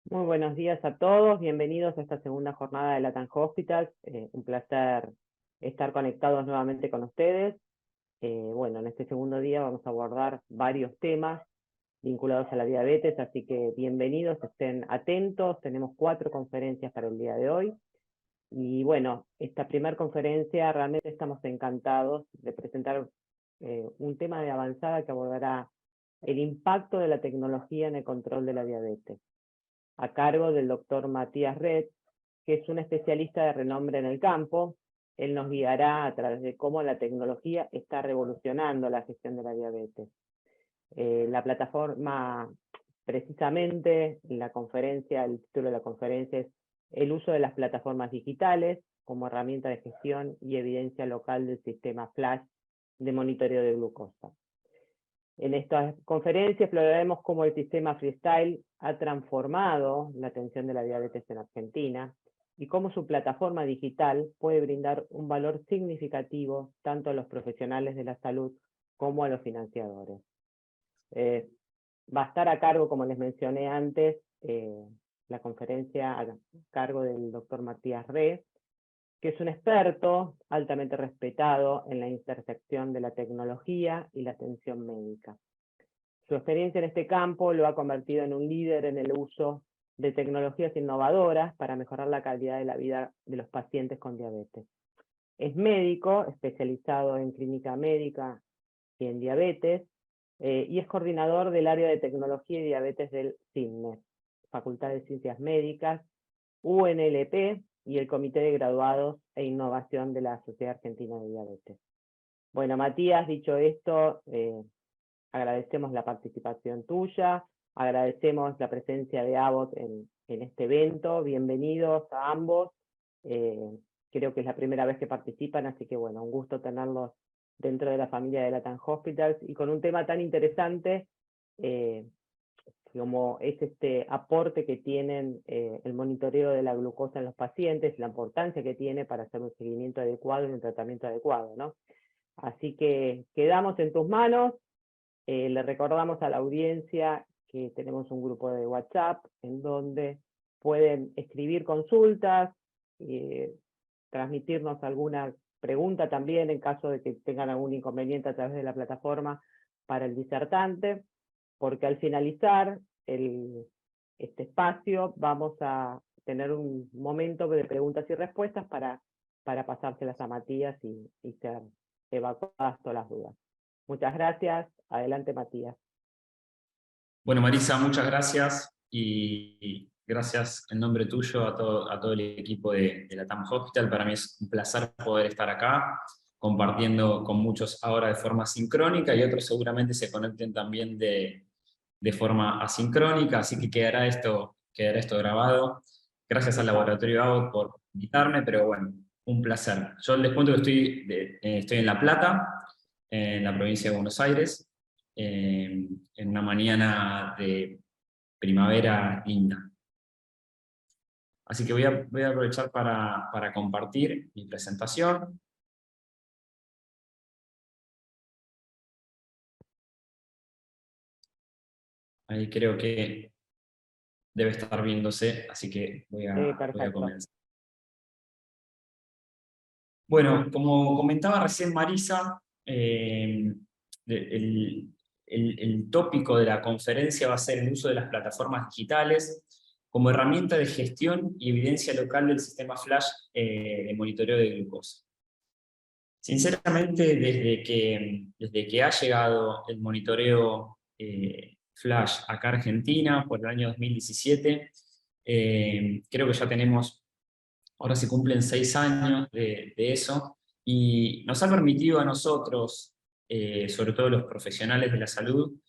Muy buenos días a todos, bienvenidos a esta segunda jornada de Latam Hospitals. Un placer estar conectados nuevamente con ustedes. Bueno, en este segundo día vamos a abordar varios temas vinculados a la diabetes, así que bienvenidos, estén atentos. Tenemos 4 conferencias para el día de hoy. Y bueno, esta primera conferencia realmente estamos encantados de presentar un tema de avanzada que abordará el impacto de la tecnología en el control de la diabetes, a cargo del doctor Matías Red, que es un especialista de renombre en el campo. Él nos guiará a través de cómo la tecnología está revolucionando la gestión de la diabetes. La plataforma, precisamente, la conferencia, el título de la conferencia es el uso de las plataformas digitales como herramienta de gestión y evidencia local del sistema Flash de monitoreo de glucosa. En esta conferencia exploraremos cómo el sistema Freestyle ha transformado la atención de la diabetes en Argentina y cómo su plataforma digital puede brindar un valor significativo tanto a los profesionales de la salud como a los financiadores. Va a estar a cargo, como les mencioné antes, la conferencia a cargo del doctor Matías Red, que es un experto altamente respetado en la intersección de la tecnología y la atención médica. Su experiencia en este campo lo ha convertido en un líder en el uso de tecnologías innovadoras para mejorar la calidad de la vida de los pacientes con diabetes. Es médico, especializado en clínica médica y en diabetes, y es coordinador del área de tecnología y diabetes del CINMES, Facultad de Ciencias Médicas, UNLP y el Comité de Graduados e Innovación de la Sociedad Argentina de Diabetes. Bueno, Matías, dicho esto, agradecemos la participación tuya, agradecemos la presencia de Abbott en este evento. Bienvenidos a ambos. Creo que es la primera vez que participan, así que bueno, un gusto tenerlos dentro de la familia de Latam Hospitals y con un tema tan interesante como es este aporte que tienen el monitoreo de la glucosa en los pacientes, la importancia que tiene para hacer un seguimiento adecuado y un tratamiento adecuado, ¿no? Así que quedamos en tus manos. Le recordamos a la audiencia que tenemos un grupo de WhatsApp en donde pueden escribir consultas, transmitirnos alguna pregunta también en caso de que tengan algún inconveniente a través de la plataforma para el disertante, porque al finalizar este espacio vamos a tener un momento de preguntas y respuestas para pasárselas a Matías y ser evacuadas todas las dudas. Muchas gracias. Adelante, Matías. Bueno, Marisa, muchas gracias y gracias en nombre tuyo a todo el equipo de Latam Hospital. Para mí es un placer poder estar acá compartiendo con muchos ahora de forma sincrónica y otros seguramente se conecten también de forma asincrónica, así que quedará esto grabado. Gracias al Laboratorio Abbott por invitarme, pero bueno, un placer. Yo les cuento que estoy en La Plata, en la provincia de Buenos Aires, en una mañana de primavera linda. Así que voy a aprovechar para compartir mi presentación. Ahí creo que debe estar viéndose, así que voy a comenzar. Bueno, como comentaba recién Marisa, el tópico de la conferencia va a ser el uso de las plataformas digitales como herramienta de gestión y evidencia local del sistema Flash de monitoreo de glucosa. Sinceramente, desde que ha llegado el monitoreo Flash acá a Argentina por el año 2017, creo que ya tenemos, ahora se cumplen 6 años de eso, y nos ha permitido a nosotros, sobre todo los profesionales de la salud,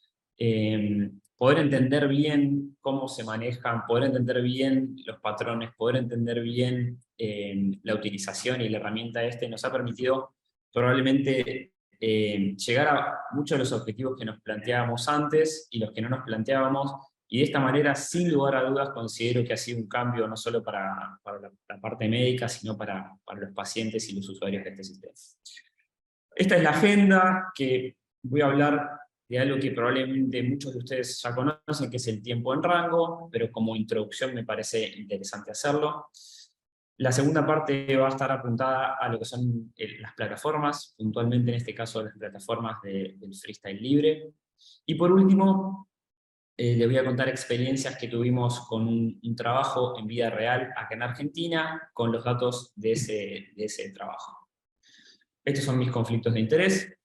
poder entender bien cómo se manejan, poder entender bien los patrones, poder entender bien la utilización y la herramienta nos ha permitido probablemente llegar a muchos de los objetivos que nos planteábamos antes y los que no nos planteábamos, y de esta manera, sin lugar a dudas, considero que ha sido un cambio no solo para la parte médica, sino para los pacientes y los usuarios de este sistema. Esta es la agenda que voy a hablar de algo que probablemente muchos de ustedes ya conocen, que es el tiempo en rango, pero como introducción me parece interesante hacerlo. La segunda parte va a estar apuntada a lo que son las plataformas, puntualmente en este caso las plataformas del freestyle libre. Y por último, les voy a contar experiencias que tuvimos con un trabajo en vida real acá en Argentina, con los datos de ese trabajo. Estos son mis conflictos de interés.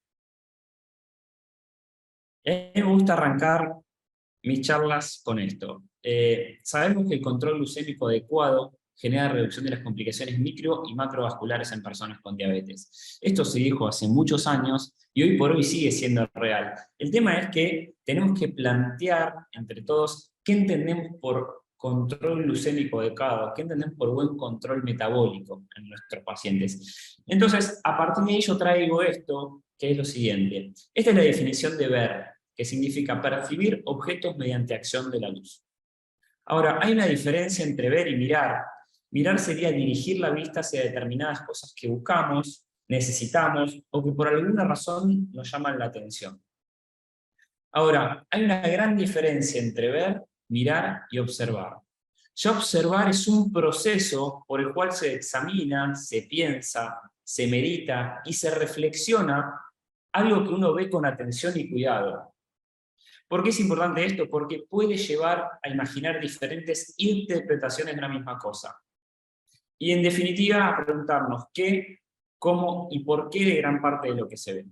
A mí me gusta arrancar mis charlas con esto. Sabemos que el control glucémico adecuado genera reducción de las complicaciones micro y macrovasculares en personas con diabetes. Esto se dijo hace muchos años y hoy por hoy sigue siendo real. El tema es que tenemos que plantear entre todos qué entendemos por control glucémico adecuado, qué entendemos por buen control metabólico en nuestros pacientes. Entonces, a partir de ello traigo esto, que es lo siguiente. Esta es la definición de ver, que significa percibir objetos mediante acción de la luz. Ahora, hay una diferencia entre ver y mirar. Mirar sería dirigir la vista hacia determinadas cosas que buscamos, necesitamos, o que por alguna razón nos llaman la atención. Ahora, hay una gran diferencia entre ver, mirar y observar. Ya observar es un proceso por el cual se examina, se piensa, se medita y se reflexiona algo que uno ve con atención y cuidado. ¿Por qué es importante esto? Porque puede llevar a imaginar diferentes interpretaciones de la misma cosa. Y en definitiva, a preguntarnos qué, cómo y por qué de gran parte de lo que se ve.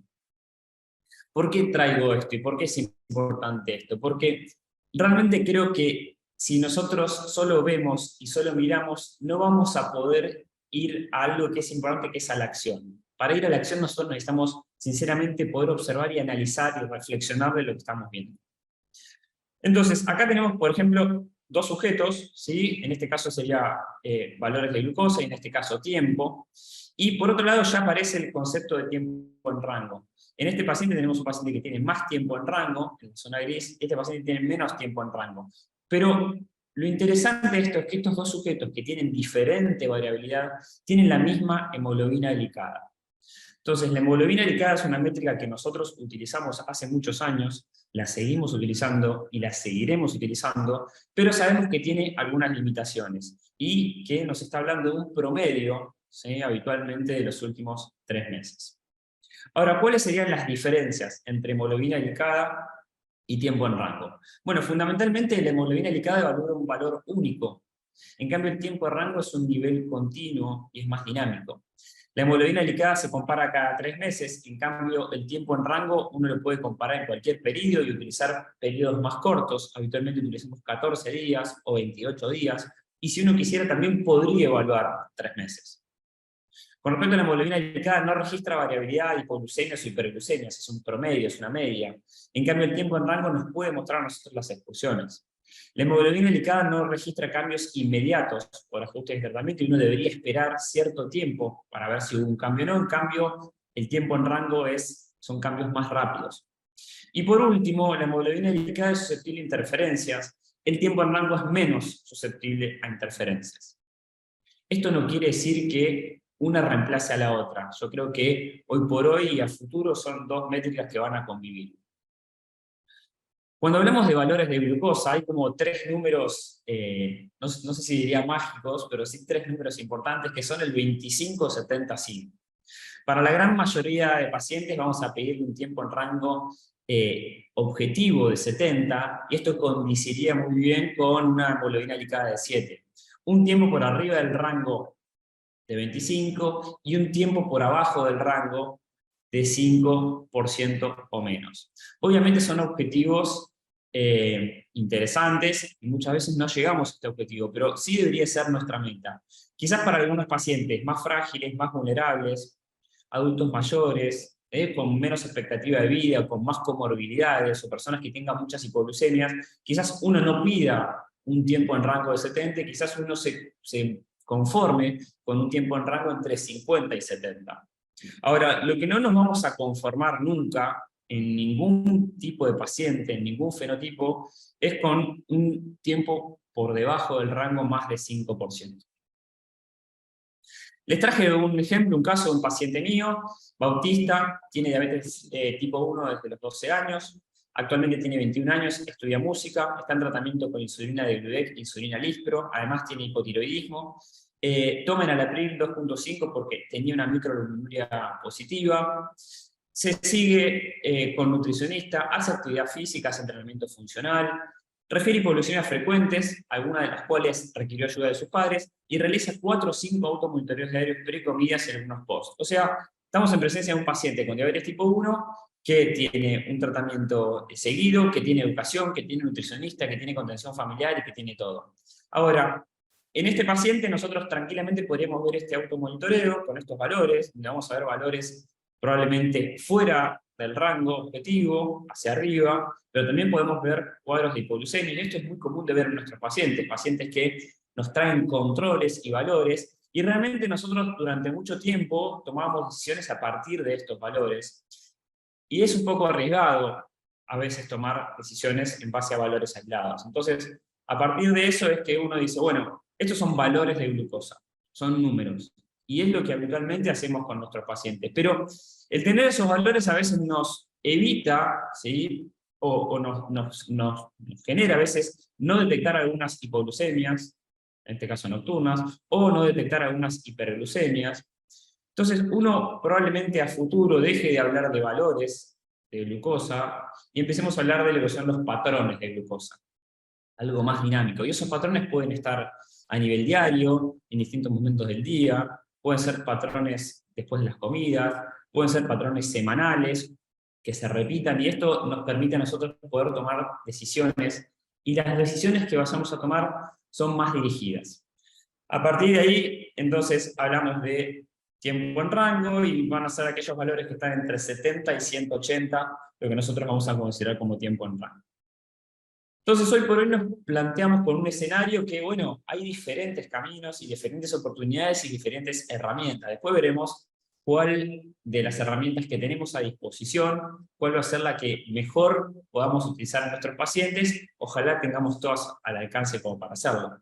¿Por qué traigo esto y por qué es importante esto? Porque realmente creo que si nosotros solo vemos y solo miramos, no vamos a poder ir a algo que es importante, que es a la acción. Para ir a la acción nosotros necesitamos sinceramente poder observar y analizar y reflexionar de lo que estamos viendo. Entonces, acá tenemos, por ejemplo, dos sujetos, ¿sí? En este caso sería valores de glucosa y en este caso tiempo. Y por otro lado ya aparece el concepto de tiempo en rango. En este paciente tenemos un paciente que tiene más tiempo en rango, en la zona gris, y este paciente tiene menos tiempo en rango. Pero lo interesante de esto es que estos dos sujetos que tienen diferente variabilidad tienen la misma hemoglobina glicada. Entonces, la hemoglobina glicada es una métrica que nosotros utilizamos hace muchos años, la seguimos utilizando y la seguiremos utilizando, pero sabemos que tiene algunas limitaciones y que nos está hablando de un promedio, ¿sí? Habitualmente de los últimos 3 meses. Ahora, ¿cuáles serían las diferencias entre hemoglobina glicada y tiempo en rango? Bueno, fundamentalmente la hemoglobina glicada evalúa un valor único. En cambio, el tiempo de rango es un nivel continuo y es más dinámico. La hemoglobina glicada se compara cada 3 meses, en cambio el tiempo en rango uno lo puede comparar en cualquier periodo y utilizar periodos más cortos, habitualmente utilizamos 14 días o 28 días, y si uno quisiera también podría evaluar 3 meses. Con respecto a la hemoglobina glicada no registra variabilidad, hipoglucemias o hiperglucemias, es un promedio, es una media. En cambio el tiempo en rango nos puede mostrar a nosotros las excursiones. La hemoglobina glicada no registra cambios inmediatos por ajustes de tratamiento y uno debería esperar cierto tiempo para ver si hubo un cambio o no. En cambio, el tiempo en rango son cambios más rápidos. Y por último, la hemoglobina glicada es susceptible a interferencias. El tiempo en rango es menos susceptible a interferencias. Esto no quiere decir que una reemplace a la otra. Yo creo que hoy por hoy y a futuro son dos métricas que van a convivir. Cuando hablamos de valores de glucosa, hay como 3 números, no sé si diría mágicos, pero sí 3 números importantes, que son el 25, 70, 100. Para la gran mayoría de pacientes vamos a pedir un tiempo en rango objetivo de 70, y esto coincidiría muy bien con una hemoglobina glicada de 7. Un tiempo por arriba del rango de 25 y un tiempo por abajo del rango de 5% o menos. Obviamente son objetivos interesantes y muchas veces no llegamos a este objetivo, pero sí debería ser nuestra meta. Quizás para algunos pacientes más frágiles, más vulnerables, adultos mayores, con menos expectativa de vida, o con más comorbilidades, o personas que tengan muchas hipoglucemias, quizás uno no pida un tiempo en rango de 70, quizás uno se conforme con un tiempo en rango entre 50 y 70. Ahora, lo que no nos vamos a conformar nunca en ningún tipo de paciente, en ningún fenotipo, es con un tiempo por debajo del rango más de 5%. Les traje un ejemplo, un caso de un paciente mío, Bautista, tiene diabetes tipo 1 desde los 12 años, actualmente tiene 21 años, estudia música, está en tratamiento con insulina de Gludec, insulina Lispro, además tiene hipotiroidismo, toma enalapril 2.5 porque tenía una microalbuminuria positiva, se sigue con nutricionista, hace actividad física, hace entrenamiento funcional, refiere hipoglucemias frecuentes, algunas de las cuales requirió ayuda de sus padres, y realiza 4 o 5 automonitoreos diarios pre-comidas en algunos post. O sea, estamos en presencia de un paciente con diabetes tipo 1 que tiene un tratamiento seguido, que tiene educación, que tiene nutricionista, que tiene contención familiar y que tiene todo. Ahora, en este paciente nosotros tranquilamente podríamos ver este automonitoreo con estos valores, donde vamos a ver valores probablemente fuera del rango objetivo, hacia arriba, pero también podemos ver cuadros de hipoglucemia, y esto es muy común de ver en nuestros pacientes, pacientes que nos traen controles y valores, y realmente nosotros durante mucho tiempo tomábamos decisiones a partir de estos valores, y es un poco arriesgado a veces tomar decisiones en base a valores aislados. Entonces, a partir de eso es que uno dice, bueno, estos son valores de glucosa, son números, y es lo que habitualmente hacemos con nuestros pacientes. Pero el tener esos valores a veces nos evita, ¿sí? o nos genera a veces no detectar algunas hipoglucemias, en este caso nocturnas, o no detectar algunas hiperglucemias. Entonces uno probablemente a futuro deje de hablar de valores de glucosa y empecemos a hablar de lo que son los patrones de glucosa, algo más dinámico. Y esos patrones pueden estar a nivel diario, en distintos momentos del día, pueden ser patrones después de las comidas, pueden ser patrones semanales que se repitan, y esto nos permite a nosotros poder tomar decisiones, y las decisiones que vayamos a tomar son más dirigidas. A partir de ahí, entonces, hablamos de tiempo en rango, y van a ser aquellos valores que están entre 70 y 180, lo que nosotros vamos a considerar como tiempo en rango. Entonces, hoy por hoy nos planteamos con un escenario que, bueno, hay diferentes caminos y diferentes oportunidades y diferentes herramientas. Después veremos cuál de las herramientas que tenemos a disposición, cuál va a ser la que mejor podamos utilizar en nuestros pacientes. Ojalá tengamos todas al alcance como para hacerlo.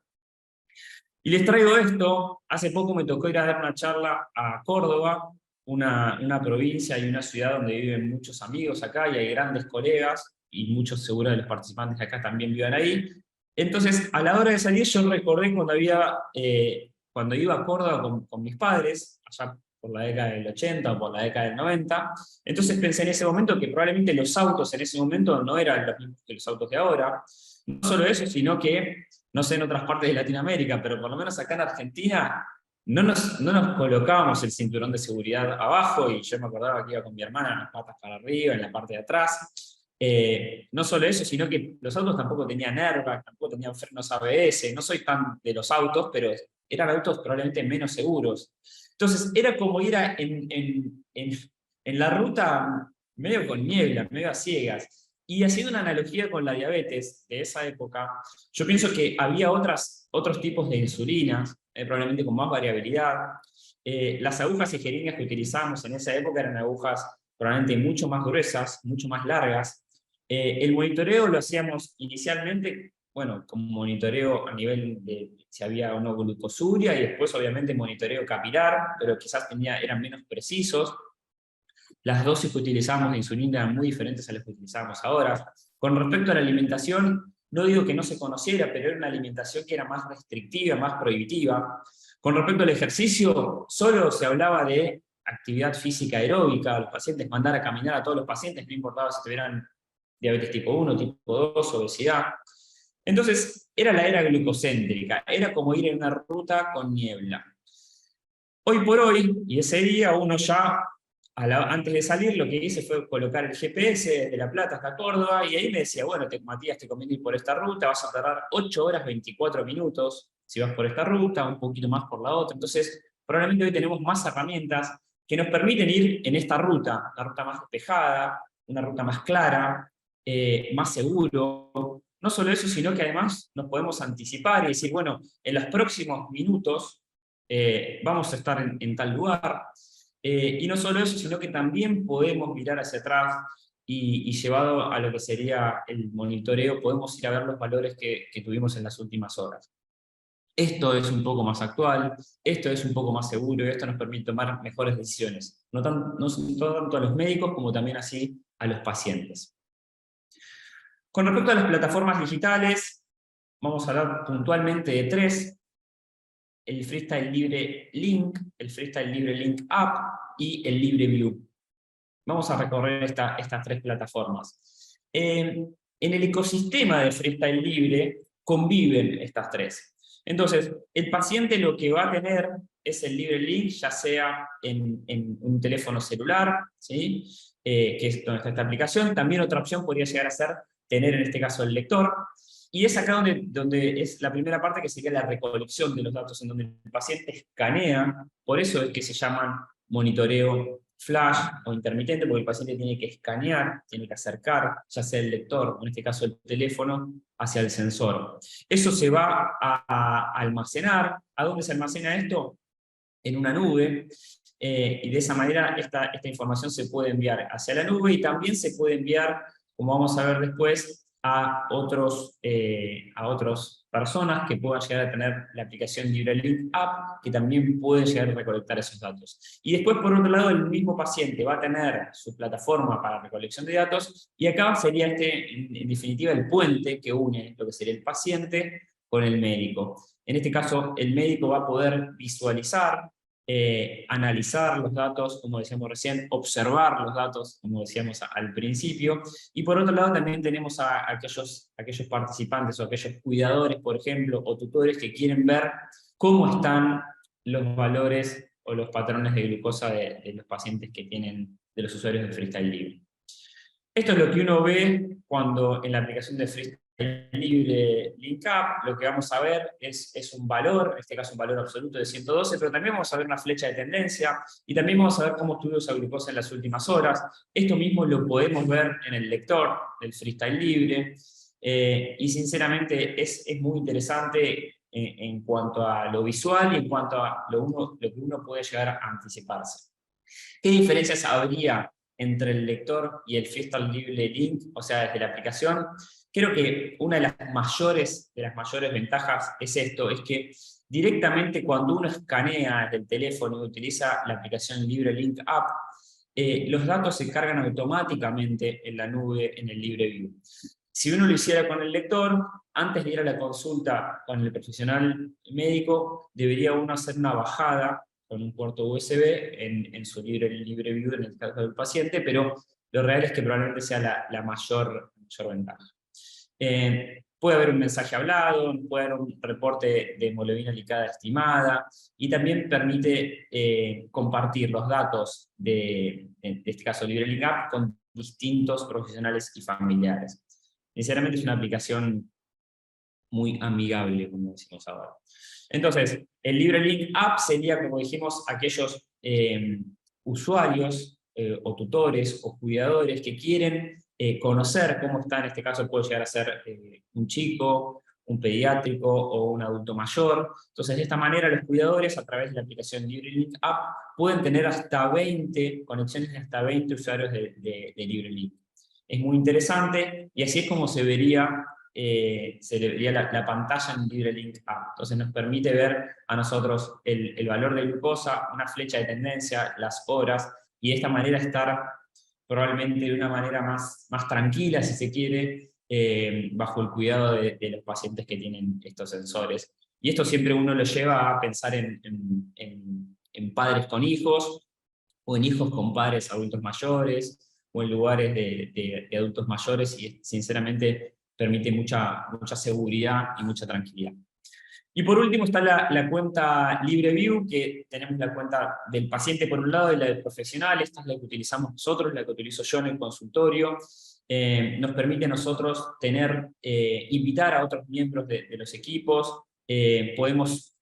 Y les traigo esto. Hace poco me tocó ir a dar una charla a Córdoba, una provincia y una ciudad donde viven muchos amigos acá y hay grandes colegas, y muchos seguro de los participantes de acá también viven ahí. Entonces, a la hora de salir, yo recordé cuando iba a Córdoba con mis padres, allá por la década del 80 o por la década del 90. Entonces pensé en ese momento que probablemente los autos en ese momento no eran los mismos que los autos de ahora. No solo eso, sino que, no sé en otras partes de Latinoamérica, pero por lo menos acá en Argentina, no nos colocábamos el cinturón de seguridad abajo, y yo me acordaba que iba con mi hermana en las patas para arriba, en la parte de atrás. No solo eso, sino que los autos tampoco tenían airbag, tampoco tenían frenos ABS. No soy tan de los autos, pero eran autos probablemente menos seguros. Entonces era como ir en la ruta medio con niebla, medio a ciegas. Y haciendo una analogía con la diabetes de esa época, yo pienso que había otros tipos de insulinas, probablemente con más variabilidad. Las agujas y jeringas que utilizábamos en esa época eran agujas probablemente mucho más gruesas, mucho más largas. El monitoreo lo hacíamos inicialmente, bueno, como monitoreo a nivel de si había una glucosuria, y después obviamente monitoreo capilar, pero quizás eran menos precisos. Las dosis que utilizábamos de insulina eran muy diferentes a las que utilizábamos ahora. Con respecto a la alimentación, no digo que no se conociera, pero era una alimentación que era más restrictiva, más prohibitiva. Con respecto al ejercicio, solo se hablaba de actividad física aeróbica, a los pacientes, mandar a caminar a todos los pacientes, no importaba si tuvieran diabetes tipo 1, tipo 2, obesidad. Entonces, era la era glucocéntrica, era como ir en una ruta con niebla. Hoy por hoy, y ese día, uno ya, antes de salir, lo que hice fue colocar el GPS desde La Plata hasta Córdoba, y ahí me decía, bueno, Matías, te conviene ir por esta ruta, vas a tardar 8 horas 24 minutos si vas por esta ruta, un poquito más por la otra. Entonces, probablemente hoy tenemos más herramientas que nos permiten ir en esta ruta, una ruta más despejada, una ruta más clara, más seguro. No solo eso, sino que además nos podemos anticipar y decir, bueno, en los próximos minutos vamos a estar en tal lugar. Y no solo eso, sino que también podemos mirar hacia atrás, y llevado a lo que sería el monitoreo, podemos ir a ver los valores que tuvimos en las últimas horas. Esto es un poco más actual, esto es un poco más seguro, y esto nos permite tomar mejores decisiones, no tanto a los médicos como también así a los pacientes. Con respecto a las plataformas digitales, vamos a hablar puntualmente de 3. El Freestyle Libre Link, el Freestyle Libre Link App y el LibreView. Vamos a recorrer estas 3 plataformas. En el ecosistema de Freestyle Libre conviven estas 3. Entonces, el paciente lo que va a tener es el Libre Link, ya sea en un teléfono celular, ¿sí? Que es donde está esta aplicación. También otra opción podría llegar a ser tener en este caso el lector. Y es acá donde es la primera parte, que sería la recolección de los datos, en donde el paciente escanea. Por eso es que se llaman monitoreo flash o intermitente, porque el paciente tiene que escanear, tiene que acercar, ya sea el lector, o en este caso el teléfono, hacia el sensor. Eso se va a almacenar. ¿A dónde se almacena esto? En una nube, y de esa manera esta información se puede enviar hacia la nube, y también se puede enviar, como vamos a ver después, a otras personas que puedan llegar a tener la aplicación LibreLink App, que también pueden llegar a recolectar esos datos. Y después, por otro lado, el mismo paciente va a tener su plataforma para recolección de datos, y acá sería en definitiva el puente que une lo que sería el paciente con el médico. En este caso, el médico va a poder visualizar, analizar los datos, como decíamos recién, observar los datos, como decíamos al principio, y por otro lado también tenemos a aquellos participantes o aquellos cuidadores, por ejemplo, o tutores que quieren ver cómo están los valores o los patrones de glucosa de los pacientes que tienen, de los usuarios de Freestyle Libre. Esto es lo que uno ve cuando en la aplicación de Freestyle Libre Link App, lo que vamos a ver es un valor, en este caso un valor absoluto de 112, pero también vamos a ver una flecha de tendencia, y también vamos a ver cómo estuvo esa glucosa en las últimas horas. Esto mismo lo podemos ver en el lector del Freestyle Libre, y sinceramente es muy interesante en cuanto a lo visual y en cuanto a lo que uno puede llegar a anticiparse. ¿Qué diferencias habría entre el lector y el Freestyle Libre Link, o sea, desde la aplicación? Creo que una de las mayores ventajas es esto, es que directamente cuando uno escanea desde el teléfono y utiliza la aplicación LibreLink App, los datos se cargan automáticamente en la nube, en el LibreView. Si uno lo hiciera con el lector, antes de ir a la consulta con el profesional médico, debería uno hacer una bajada con un puerto USB en su LibreView en el caso del paciente, pero lo real es que probablemente sea la mayor ventaja. Puede haber un mensaje hablado, puede haber un reporte de hemoglobina glicada estimada, y también permite compartir los datos de este caso LibreLink App con distintos profesionales y familiares. Sinceramente es una aplicación muy amigable, como decimos ahora. Entonces, el LibreLink App sería, como dijimos, aquellos usuarios o tutores o cuidadores que quieren conocer cómo está, en este caso puede llegar a ser un chico, un pediátrico o un adulto mayor. Entonces, de esta manera los cuidadores, a través de la aplicación LibreLink App, pueden tener hasta 20 conexiones, hasta 20 usuarios de LibreLink. Es muy interesante, y así es como se vería la pantalla en LibreLink App. Entonces nos permite ver a nosotros el valor de glucosa, una flecha de tendencia, las horas, y de esta manera estar probablemente de una manera más tranquila, si se quiere, bajo el cuidado de los pacientes que tienen estos sensores. Y esto siempre uno lo lleva a pensar en padres con hijos, o en hijos con padres adultos mayores, o en lugares de adultos mayores, y sinceramente permite mucha seguridad y mucha tranquilidad. Y por último está la cuenta LibreView, que tenemos la cuenta del paciente por un lado y la del profesional. Esta es la que utilizamos nosotros, la que utilizo yo en el consultorio. Nos permite a nosotros invitar a otros miembros de los equipos. Podemos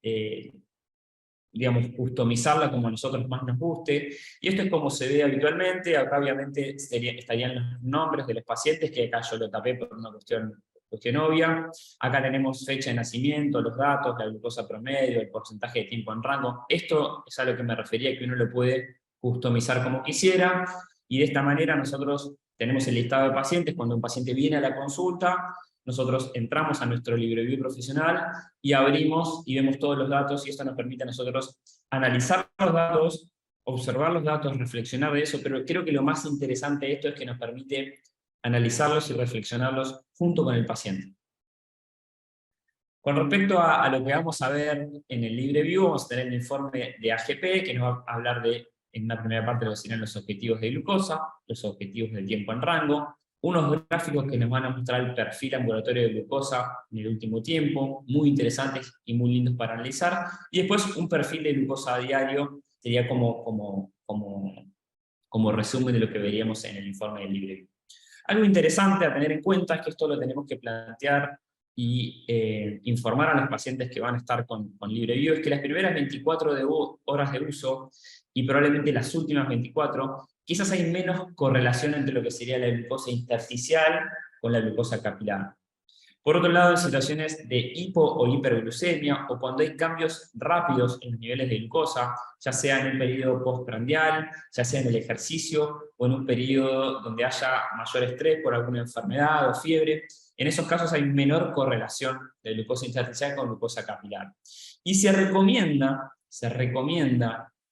digamos, customizarla como a nosotros más nos guste, y esto es como se ve habitualmente. Acá obviamente estarían los nombres de los pacientes, que acá yo lo tapé por una cuestión obvia. Acá tenemos fecha de nacimiento, los datos, la glucosa promedio, el porcentaje de tiempo en rango. Esto es a lo que me refería, que uno lo puede customizar como quisiera, y de esta manera nosotros tenemos el listado de pacientes. Cuando un paciente viene a la consulta, nosotros entramos a nuestro LibreView profesional y abrimos y vemos todos los datos, y esto nos permite a nosotros analizar los datos, observar los datos, reflexionar de eso, pero creo que lo más interesante de esto es que nos permite analizarlos y reflexionarlos junto con el paciente. Con respecto a lo que vamos a ver en el LibreView, vamos a tener el informe de AGP, que nos va a hablar en una primera parte de lo que serían los objetivos de glucosa, los objetivos del tiempo en rango, unos gráficos que nos van a mostrar el perfil ambulatorio de glucosa en el último tiempo, muy interesantes y muy lindos para analizar, y después un perfil de glucosa a diario, sería como resumen de lo que veríamos en el informe del LibreView. Algo interesante a tener en cuenta es que esto lo tenemos que plantear y informar a los pacientes que van a estar con LibreView, es que las primeras 24 horas de uso, y probablemente las últimas 24, quizás hay menos correlación entre lo que sería la glucosa intersticial con la glucosa capilar. Por otro lado, en situaciones de hipo o hiperglucemia, o cuando hay cambios rápidos en los niveles de glucosa, ya sea en un periodo postprandial, ya sea en el ejercicio, o en un periodo donde haya mayor estrés por alguna enfermedad o fiebre, en esos casos hay menor correlación de glucosa intersticial con glucosa capilar. Y se recomienda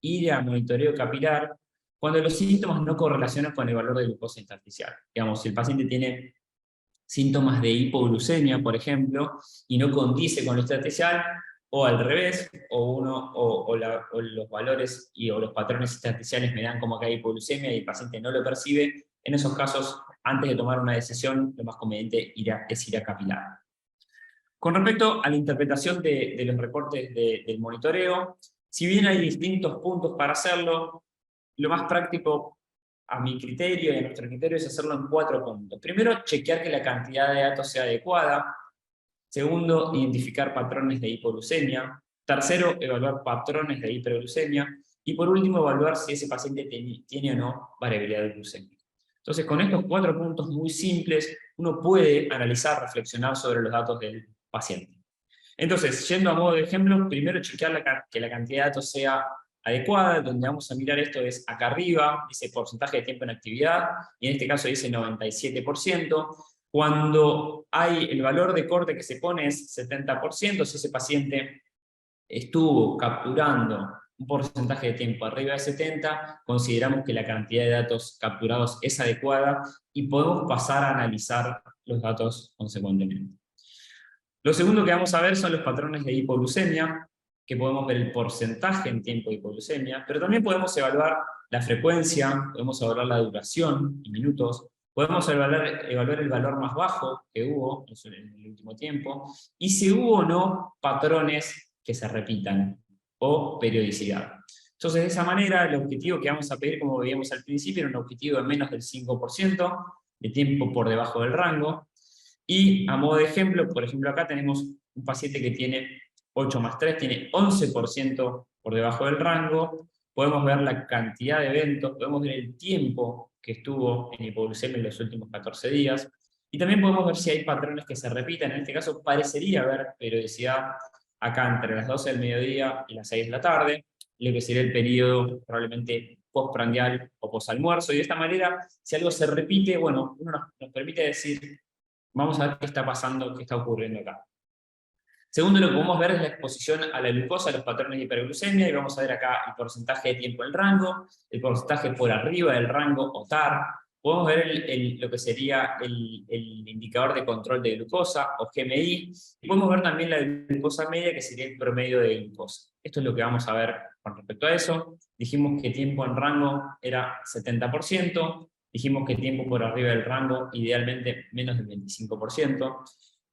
ir a monitoreo capilar cuando los síntomas no correlacionan con el valor de glucosa intersticial. Digamos, si el paciente tiene síntomas de hipoglucemia, por ejemplo, y no condice con lo intersticial, o al revés, o los valores o los patrones intersticiales me dan como que hay hipoglucemia y el paciente no lo percibe, en esos casos, antes de tomar una decisión, lo más conveniente es ir a capilar. Con respecto a la interpretación de los reportes del monitoreo, si bien hay distintos puntos para hacerlo, lo más práctico a mi criterio y a nuestro criterio es hacerlo en 4 puntos. Primero, chequear que la cantidad de datos sea adecuada. Segundo, identificar patrones de hipoglucemia. Tercero, evaluar patrones de hiperglucemia. Y por último, evaluar si ese paciente tiene o no variabilidad glucémica. Entonces, con estos 4 puntos muy simples, uno puede analizar, reflexionar sobre los datos del paciente. Entonces, yendo a modo de ejemplo, primero chequear que la cantidad de datos sea adecuada. Donde vamos a mirar esto es acá arriba, dice porcentaje de tiempo en actividad, y en este caso dice 97%. Cuando hay el valor de corte que se pone es 70%, si ese paciente estuvo capturando un porcentaje de tiempo arriba de 70, consideramos que la cantidad de datos capturados es adecuada y podemos pasar a analizar los datos consecuentemente. Lo segundo que vamos a ver son los patrones de hipoglucemia, que podemos ver el porcentaje en tiempo de hipoglucemia, pero también podemos evaluar la frecuencia, podemos evaluar la duración en minutos, podemos evaluar el valor más bajo que hubo en el último tiempo, y si hubo o no patrones que se repitan, o periodicidad. Entonces, de esa manera, el objetivo que vamos a pedir, como veíamos al principio, era un objetivo de menos del 5% de tiempo por debajo del rango. Y a modo de ejemplo, por ejemplo, acá tenemos un paciente que tiene 8 más 3, tiene 11% por debajo del rango. Podemos ver la cantidad de eventos, podemos ver el tiempo que estuvo en hipoglucemia en los últimos 14 días. Y también podemos ver si hay patrones que se repiten. En este caso, parecería haber periodicidad acá entre las 12 del mediodía y las 6 de la tarde, lo que sería el periodo probablemente postprandial o posalmuerzo. Y de esta manera, si algo se repite, bueno, uno nos permite decir, vamos a ver qué está pasando, qué está ocurriendo acá. Segundo, lo que podemos ver es la exposición a la glucosa, a los patrones de hiperglucemia, y vamos a ver acá el porcentaje de tiempo en el rango, el porcentaje por arriba del rango o TAR. Podemos ver lo que sería el indicador de control de glucosa, o GMI, y podemos ver también la glucosa media, que sería el promedio de glucosa. Esto es lo que vamos a ver con respecto a eso. Dijimos que tiempo en rango era 70%, dijimos que tiempo por arriba del rango, idealmente menos del 25%.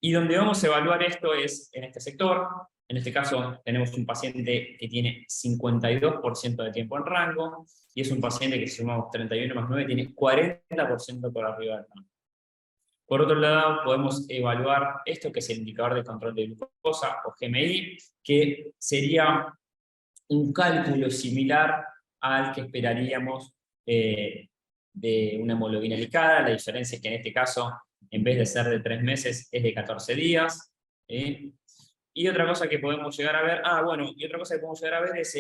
Y donde vamos a evaluar esto es en este sector. En este caso tenemos un paciente que tiene 52% de tiempo en rango, y es un paciente que, si sumamos 31 más 9, tiene 40% por arriba del rango. Por otro lado, podemos evaluar esto, que es el indicador de control de glucosa, o GMI, que sería un cálculo similar al que esperaríamos de una hemoglobina glicada. La diferencia es que en este caso, en vez de ser de 3 meses, es de 14 días. Y otra cosa que podemos llegar a ver, es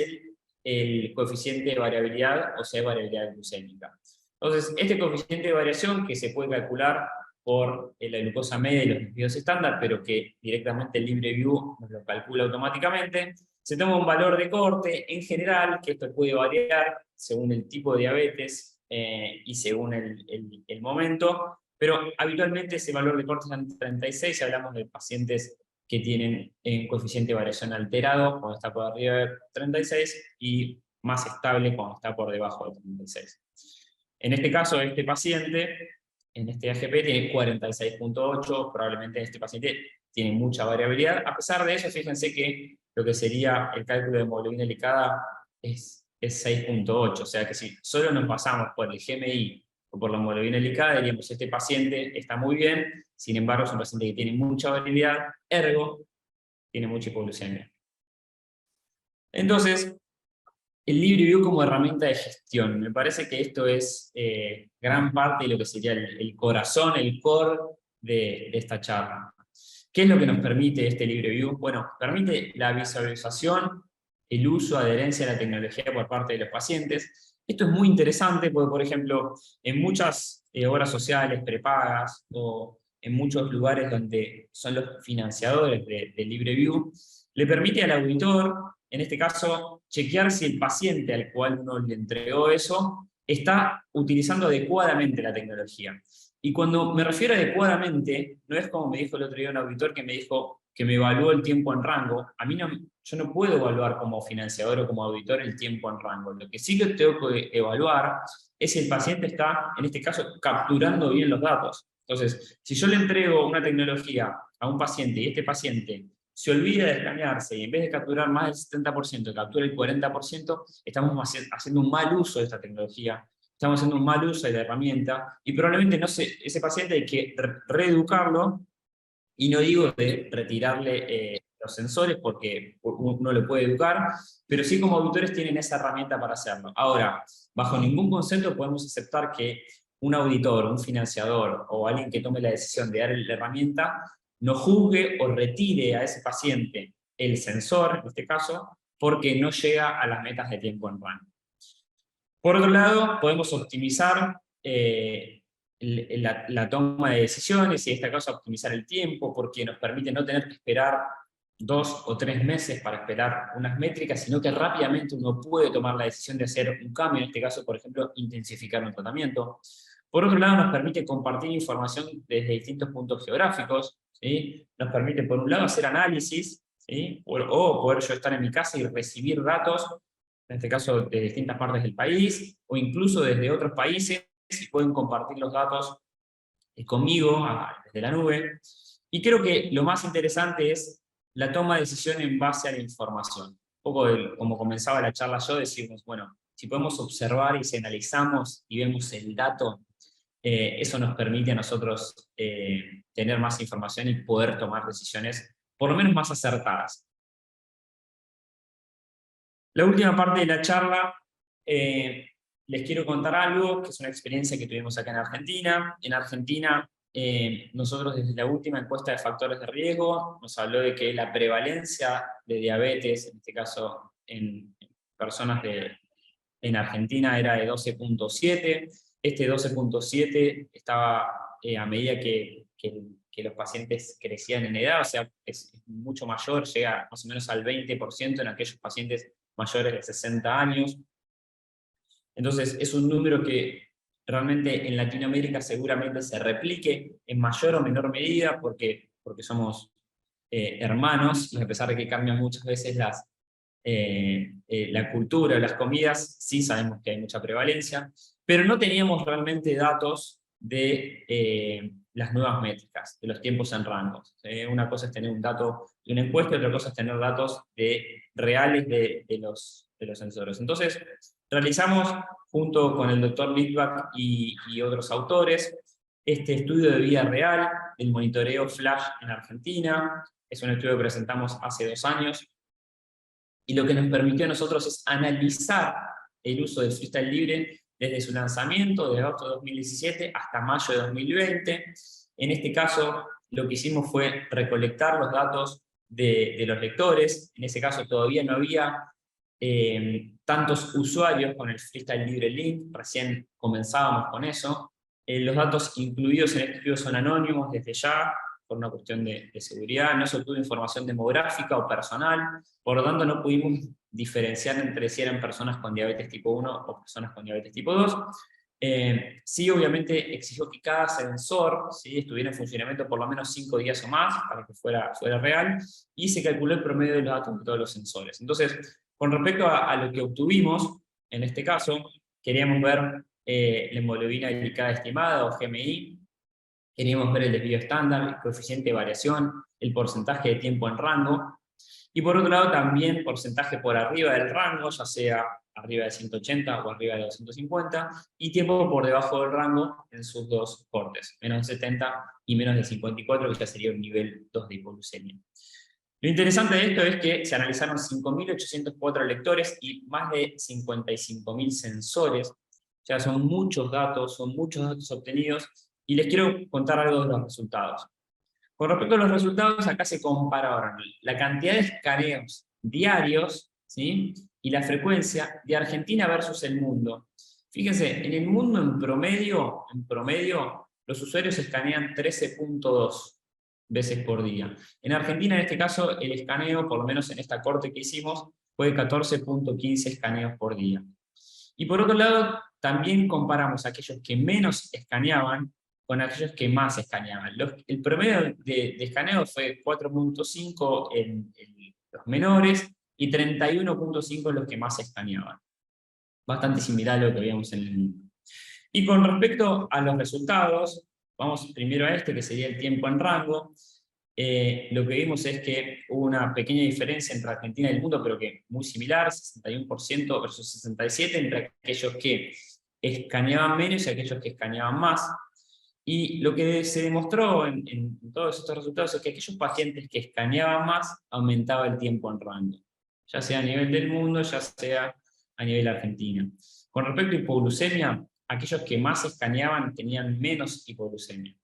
el coeficiente de variabilidad, o sea, variabilidad glucémica. Entonces, este coeficiente de variación, que se puede calcular por la glucosa media y los desvíos estándar, pero que directamente el LibreView nos lo calcula automáticamente, se toma un valor de corte en general, que esto puede variar según el tipo de diabetes y según el momento, pero habitualmente ese valor de corte está en 36, si hablamos de pacientes que tienen un coeficiente de variación alterado cuando está por arriba de 36 y más estable cuando está por debajo de 36. En este caso, este paciente, en este AGP, tiene 46.8, probablemente este paciente tiene mucha variabilidad. A pesar de eso, fíjense que lo que sería el cálculo de hemoglobina glicada es 6.8, o sea que si solo nos basamos por el GMI o por la hemoglobina glicada, diríamos, este paciente está muy bien, sin embargo es un paciente que tiene mucha variabilidad, ergo, tiene mucha hipoglucemia. Entonces, el LibreView como herramienta de gestión, me parece que esto es gran parte de lo que sería el corazón, el core de esta charla. ¿Qué es lo que nos permite este LibreView? Bueno, permite la visualización, el uso, adherencia a la tecnología por parte de los pacientes. Esto es muy interesante porque, por ejemplo, en muchas obras sociales prepagas o en muchos lugares donde son los financiadores de LibreView, le permite al auditor, en este caso, chequear si el paciente al cual uno le entregó eso está utilizando adecuadamente la tecnología. Y cuando me refiero adecuadamente, no es como me dijo el otro día un auditor que me dijo que me evaluó el tiempo en rango. A mí no, yo no puedo evaluar como financiador o como auditor el tiempo en rango. Lo que sí que tengo que evaluar es si el paciente está, en este caso, capturando bien los datos. Entonces, si yo le entrego una tecnología a un paciente y este paciente se olvida de escanearse y en vez de capturar más del 70%, captura el 40%, estamos haciendo un mal uso de esta tecnología, estamos haciendo un mal uso de la herramienta, y probablemente ese paciente hay que reeducarlo, y no digo de retirarle los sensores, porque uno lo puede educar, pero sí como auditores tienen esa herramienta para hacerlo. Ahora, bajo ningún concepto podemos aceptar que un auditor, un financiador, o alguien que tome la decisión de darle la herramienta, no juzgue o retire a ese paciente el sensor, en este caso, porque no llega a las metas de tiempo en rango. Por otro lado, podemos optimizar la toma de decisiones, y en este caso optimizar el tiempo, porque nos permite no tener que esperar 2 o 3 meses para esperar unas métricas, sino que rápidamente uno puede tomar la decisión de hacer un cambio, en este caso, por ejemplo, intensificar un tratamiento. Por otro lado, nos permite compartir información desde distintos puntos geográficos, ¿sí? Nos permite, por un lado, hacer análisis, ¿sí? O poder yo estar en mi casa y recibir datos, en este caso de distintas partes del país, o incluso desde otros países, y pueden compartir los datos conmigo desde la nube. Y creo que lo más interesante es la toma de decisión en base a la información. Un poco como comenzaba la charla yo, decimos, bueno, si podemos observar y si analizamos y vemos el dato, eso nos permite a nosotros tener más información y poder tomar decisiones por lo menos más acertadas. La última parte de la charla, les quiero contar algo, que es una experiencia que tuvimos acá en Argentina. En Argentina, nosotros desde la última encuesta de factores de riesgo, nos habló de que la prevalencia de diabetes, en este caso en personas en Argentina, era de 12.7. Este 12.7 estaba a medida que los pacientes crecían en edad, o sea, es mucho mayor, llega más o menos al 20% en aquellos pacientes mayores de 60 años. Entonces es un número que realmente en Latinoamérica seguramente se replique en mayor o menor medida porque somos hermanos, y a pesar de que cambian muchas veces la cultura, las comidas, sí sabemos que hay mucha prevalencia, pero no teníamos realmente datos de las nuevas métricas, de los tiempos en rangos. Una cosa es tener un dato de una encuesta, y otra cosa es tener datos reales de los sensores. Entonces, realizamos, junto con el doctor Litvak y otros autores, este estudio de vida real del monitoreo Flash en Argentina. Es un estudio que presentamos hace 2 años, y lo que nos permitió a nosotros es analizar el uso del freestyle libre desde su lanzamiento, de agosto de 2017 hasta mayo de 2020. En este caso, lo que hicimos fue recolectar los datos de los lectores. En ese caso todavía no había tantos usuarios con el freestyle libre link, recién comenzábamos con eso. Los datos incluidos en este estudio son anónimos desde ya, por una cuestión de seguridad, no se obtuvo información demográfica o personal, por lo tanto no pudimos diferenciar entre si eran personas con diabetes tipo 1 o personas con diabetes tipo 2. Sí, obviamente exigió que cada sensor, ¿sí?, estuviera en funcionamiento por lo menos 5 días o más para que fuera real, y se calculó el promedio de los datos de todos los sensores. Entonces, con respecto a lo que obtuvimos, en este caso, queríamos ver la hemoglobina glicada estimada, o GMI, queríamos ver el desvío estándar, el coeficiente de variación, el porcentaje de tiempo en rango, y por otro lado también porcentaje por arriba del rango, ya sea arriba de 180 o arriba de 250, y tiempo por debajo del rango en sus dos cortes, menos de 70 y menos de 54, que ya sería un nivel 2 de hipoglucemia. Lo interesante de esto es que se analizaron 5.804 lectores y más de 55.000 sensores, ya son muchos datos obtenidos, y les quiero contar algo de los resultados. Con respecto a los resultados, acá se compararon la cantidad de escaneos diarios, ¿sí?, y la frecuencia de Argentina versus el mundo. Fíjense, en el mundo en promedio, los usuarios escanean 13.2 veces por día. En Argentina, en este caso, el escaneo, por lo menos en esta corte que hicimos, fue 14.15 escaneos por día. Y por otro lado, también comparamos a aquellos que menos escaneaban con aquellos que más escaneaban. El promedio de escaneo fue 4.5 en los menores y 31.5 en los que más escaneaban. Bastante similar a lo que veíamos en el mundo. Y con respecto a los resultados, vamos primero a este, que sería el tiempo en rango. Lo que vimos es que hubo una pequeña diferencia entre Argentina y el mundo, pero que muy similar, 61% versus 67%, entre aquellos que escaneaban menos y aquellos que escaneaban más. Y lo que se demostró en todos estos resultados es que aquellos pacientes que escaneaban más, aumentaba el tiempo en rango, ya sea a nivel del mundo, ya sea a nivel argentino. Con respecto a hipoglucemia, aquellos que más escaneaban tenían menos hipoglucemia.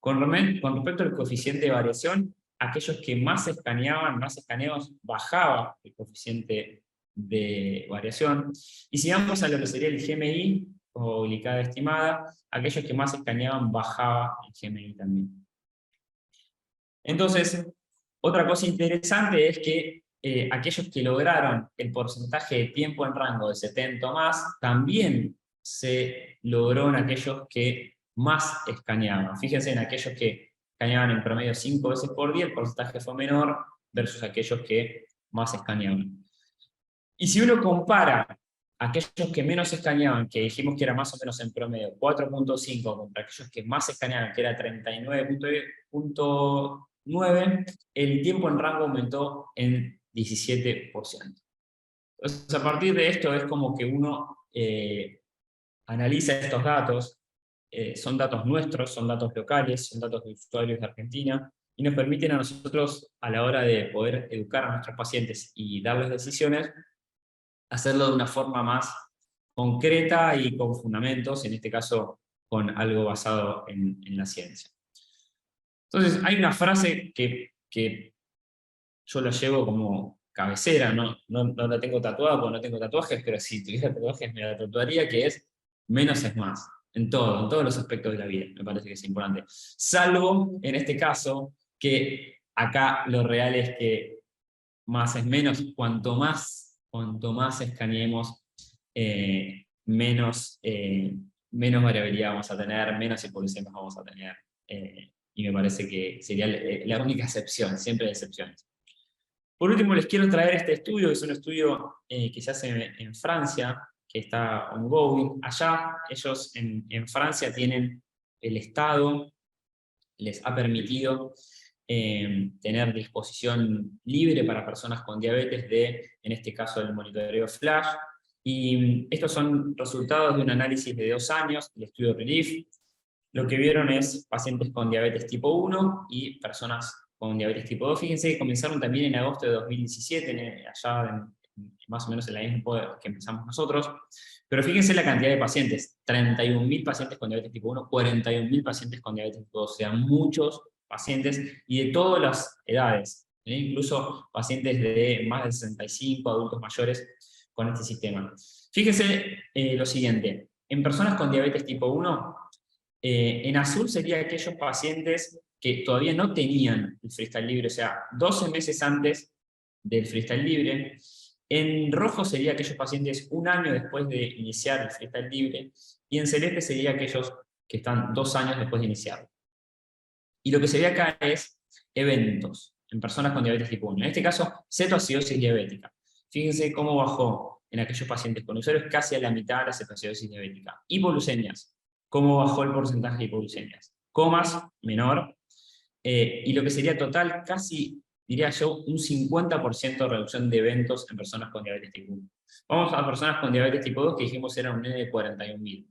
Con respecto al coeficiente de variación, aquellos que más escaneaban, más escaneos, bajaba el coeficiente de variación. Y si vamos a lo que sería el GMI, o glicada estimada, aquellos que más escaneaban, bajaba el GMI también. Entonces, otra cosa interesante es que aquellos que lograron el porcentaje de tiempo en rango de 70 o más, también se logró en aquellos que más escaneaban. Fíjense, en aquellos que escaneaban en promedio 5 veces por día, el porcentaje fue menor versus aquellos que más escaneaban. Y si uno compara aquellos que menos escaneaban, que dijimos que era más o menos en promedio 4.5, contra aquellos que más escaneaban, que era 39.9, el tiempo en rango aumentó en 17%. Entonces, a partir de esto es como que uno analiza estos datos, son datos nuestros, son datos locales, son datos de usuarios de Argentina, y nos permiten a nosotros, a la hora de poder educar a nuestros pacientes y darles decisiones, hacerlo de una forma más concreta y con fundamentos, en este caso con algo basado en la ciencia. Entonces, hay una frase que yo la llevo como cabecera, no la tengo tatuada porque no tengo tatuajes, pero si tuviera tatuajes me la tatuaría, que es: menos es más, en todos los aspectos de la vida, me parece que es importante. Salvo, en este caso, que acá lo real es que más es menos, cuanto más escaneemos, menos variabilidad vamos a tener, menos hipoglucemias vamos a tener, y me parece que sería la única excepción, siempre hay excepciones. Por último, les quiero traer este estudio, que es un estudio que se hace en Francia, que está ongoing. Allá, ellos en Francia tienen, el Estado les ha permitido tener disposición libre para personas con diabetes en este caso, el monitoreo Flash, y estos son resultados de un análisis de 2 años, el estudio RELIEF. Lo que vieron es pacientes con diabetes tipo 1 y personas con diabetes tipo 2. Fíjense que comenzaron también en agosto de 2017, allá más o menos en la misma época que empezamos nosotros. Pero fíjense la cantidad de pacientes: 31.000 pacientes con diabetes tipo 1, 41.000 pacientes con diabetes tipo 2, o sea, muchos pacientes y de todas las edades, incluso pacientes de más de 65, adultos mayores, con este sistema. Fíjense lo siguiente: en personas con diabetes tipo 1, en azul serían aquellos pacientes que todavía no tenían el freestyle libre, o sea, 12 meses antes del freestyle libre, En rojo sería aquellos pacientes 1 año después de iniciar el freestyle libre, y en celeste sería aquellos que están 2 años después de iniciarlo. Y lo que se ve acá es eventos en personas con diabetes tipo 1. En este caso, cetoacidosis diabética. Fíjense cómo bajó en aquellos pacientes con usuarios casi a la mitad de la cetoacidosis diabética. Hipoglucemias, cómo bajó el porcentaje de hipoglucemias. Comas, menor. Y lo que sería total, casi, diría yo, un 50% de reducción de eventos en personas con diabetes tipo 1. Vamos a personas con diabetes tipo 2, que dijimos eran un N de 41.000.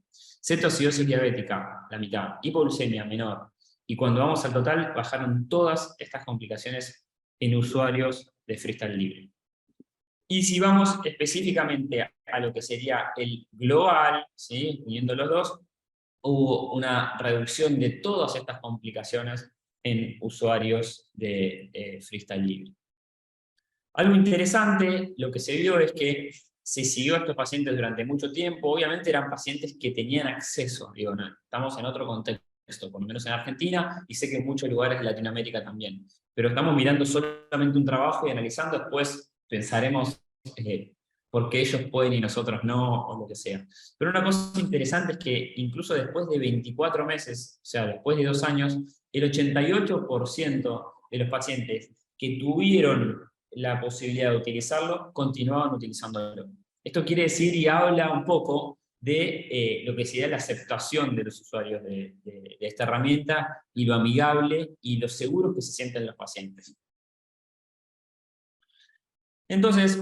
Cetoacidosis diabética, la mitad. Hipoglucemia, menor. Y cuando vamos al total, bajaron todas estas complicaciones en usuarios de freestyle libre. Y si vamos específicamente a lo que sería el global, ¿sí?, uniendo los dos, hubo una reducción de todas estas complicaciones en usuarios de freestyle libre. Algo interesante, lo que se vio es que se siguió a estos pacientes durante mucho tiempo. Obviamente eran pacientes que tenían acceso, digo, no, estamos en otro contexto, por lo menos en Argentina, y sé que en muchos lugares de Latinoamérica también. Pero estamos mirando solamente un trabajo y analizando, después pensaremos por qué ellos pueden y nosotros no, o lo que sea. Pero una cosa interesante es que incluso después de 24 meses, o sea, después de 2 años, el 88% de los pacientes que tuvieron la posibilidad de utilizarlo, continuaban utilizándolo. Esto quiere decir y habla un poco de lo que sería la aceptación de los usuarios de esta herramienta y lo amigable y lo seguros que se sienten los pacientes. Entonces,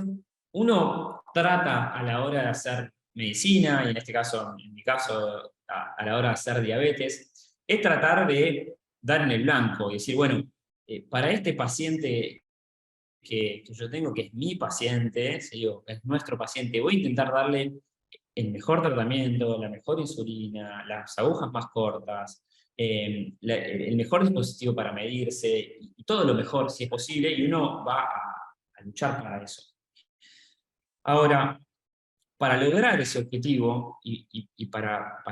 uno trata a la hora de hacer medicina, y en este caso, en mi caso, a la hora de hacer diabetes, es tratar de dar en el blanco y decir, bueno, para este paciente que yo tengo, que es mi paciente, ¿sí?, es nuestro paciente, voy a intentar darle el mejor tratamiento, la mejor insulina, las agujas más cortas, el mejor dispositivo para medirse, y todo lo mejor si es posible, y uno va a luchar para eso. Ahora, para lograr ese objetivo y para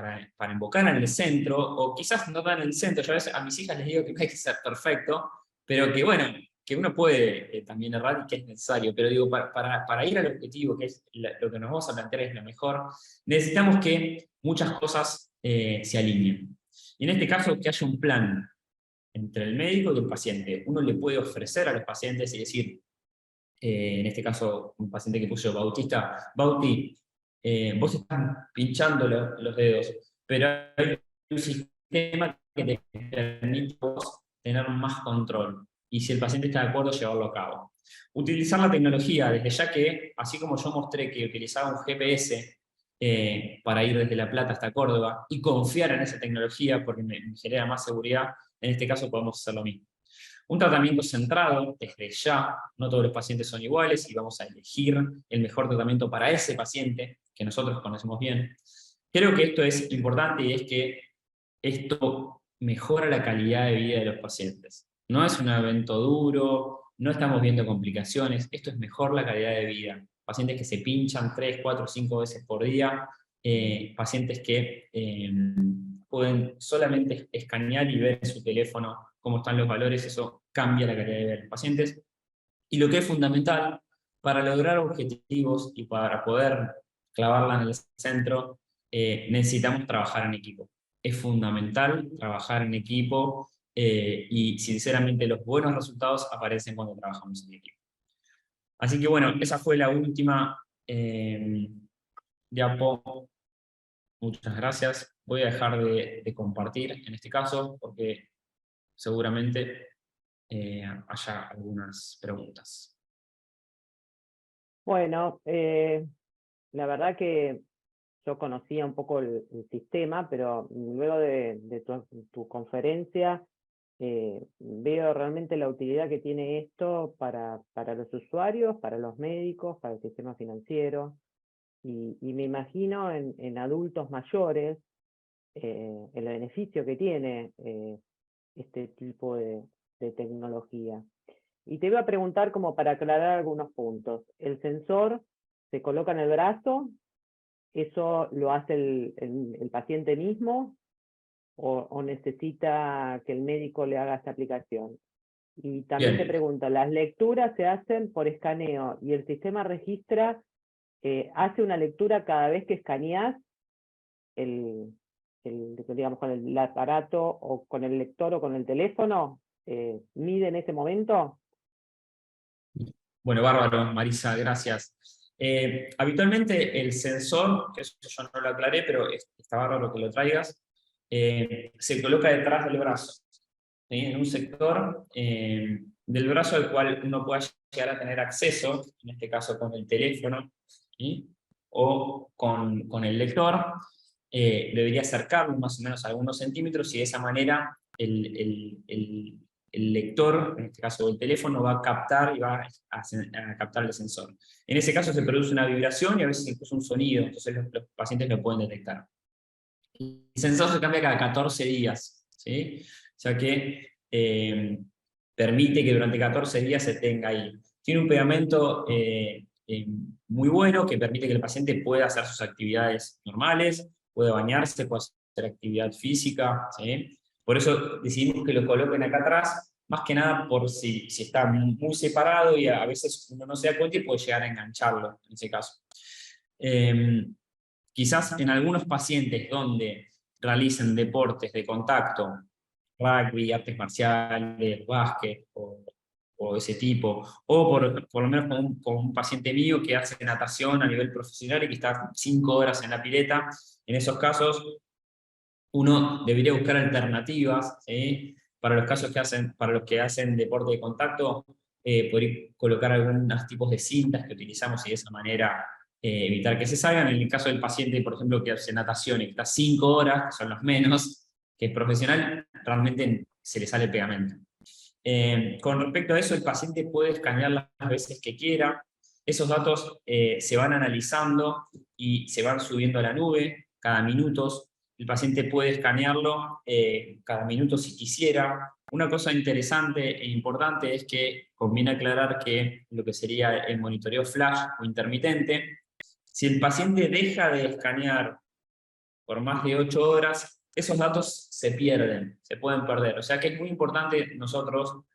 invocar en el centro, o quizás no tan en el centro, yo a veces a mis hijas les digo que no hay que ser perfecto, pero que bueno, que uno puede también errar y que es necesario, pero digo, para ir al objetivo, que es lo que nos vamos a plantear es lo mejor, necesitamos que muchas cosas se alineen. Y en este caso, que haya un plan entre el médico y el paciente. Uno le puede ofrecer a los pacientes y decir, en este caso un paciente que puso Bautista, Bauti, vos estás pinchando los dedos, pero hay un sistema que te permite tener más control, y si el paciente está de acuerdo, llevarlo a cabo. Utilizar la tecnología, desde ya que, así como yo mostré que utilizaba un GPS para ir desde La Plata hasta Córdoba, y confiar en esa tecnología porque me genera más seguridad, en este caso podemos hacer lo mismo. Un tratamiento centrado desde ya, no todos los pacientes son iguales y vamos a elegir el mejor tratamiento para ese paciente, que nosotros conocemos bien. Creo que esto es importante y es que esto mejora la calidad de vida de los pacientes. No es un evento duro, no estamos viendo complicaciones, esto es mejor la calidad de vida. Pacientes que se pinchan 3, 4, 5 veces por día, pacientes que pueden solamente escanear y ver en su teléfono cómo están los valores, eso cambia la calidad de vida de los pacientes. Y lo que es fundamental, para lograr objetivos y para poder clavarla en el centro, necesitamos trabajar en equipo. Es fundamental trabajar en equipo y sinceramente los buenos resultados aparecen cuando trabajamos en equipo. Así que bueno, esa fue la última diapo. Muchas gracias. Voy a dejar de compartir en este caso porque seguramente haya algunas preguntas. Bueno, la verdad que yo conocía un poco el sistema, pero luego de tu conferencia veo realmente la utilidad que tiene esto para los usuarios, para los médicos, para el sistema financiero, y me imagino en adultos mayores el beneficio que tiene este tipo de tecnología. Y te iba a preguntar como para aclarar algunos puntos. ¿El sensor se coloca en el brazo? ¿Eso lo hace el paciente mismo? ¿O necesita que el médico le haga esta aplicación? Y también te Bien. pregunto, ¿las lecturas se hacen por escaneo y el sistema registra, hace una lectura cada vez que escaneas el, digamos, con el aparato o con el lector o con el teléfono? ¿Mide en ese momento? Bueno, bárbaro, Marisa, gracias. Habitualmente el sensor, que eso yo no lo aclaré, pero está bárbaro que lo traigas, se coloca detrás del brazo, ¿sí? En un sector del brazo al cual uno pueda llegar a tener acceso, en este caso con el teléfono, ¿sí? O con el lector. Debería acercarlo más o menos a algunos centímetros y de esa manera el lector, en este caso el teléfono, va a captar y va a captar el sensor. En ese caso se produce una vibración y a veces incluso un sonido, entonces los pacientes lo pueden detectar. El sensor se cambia cada 14 días, ¿sí? O sea que permite que durante 14 días se tenga ahí. Tiene un pegamento muy bueno que permite que el paciente pueda hacer sus actividades normales, puede bañarse, puede hacer actividad física, ¿sí? Por eso decidimos que lo coloquen acá atrás, más que nada por si está muy separado y a veces uno no se da cuenta y puede llegar a engancharlo en ese caso. Quizás en algunos pacientes donde realicen deportes de contacto, rugby, artes marciales, básquet o ese tipo, o por lo menos con un paciente mío que hace natación a nivel profesional y que está 5 horas en la pileta, en esos casos uno debería buscar alternativas, ¿sí? Para los casos para los que hacen deporte de contacto, poder colocar algunos tipos de cintas que utilizamos y de esa manera evitar que se salgan. En el caso del paciente, por ejemplo, que hace natación y que está 5 horas, que son los menos, que es profesional, realmente se le sale pegamento. Con respecto a eso, el paciente puede escanear las veces que quiera. Esos datos se van analizando y se van subiendo a la nube cada minuto. El paciente puede escanearlo cada minuto si quisiera. Una cosa interesante e importante es que conviene aclarar que lo que sería el monitoreo flash o intermitente, si el paciente deja de escanear por más de 8 horas, esos datos se pierden, se pueden perder. O sea que es muy importante nosotros,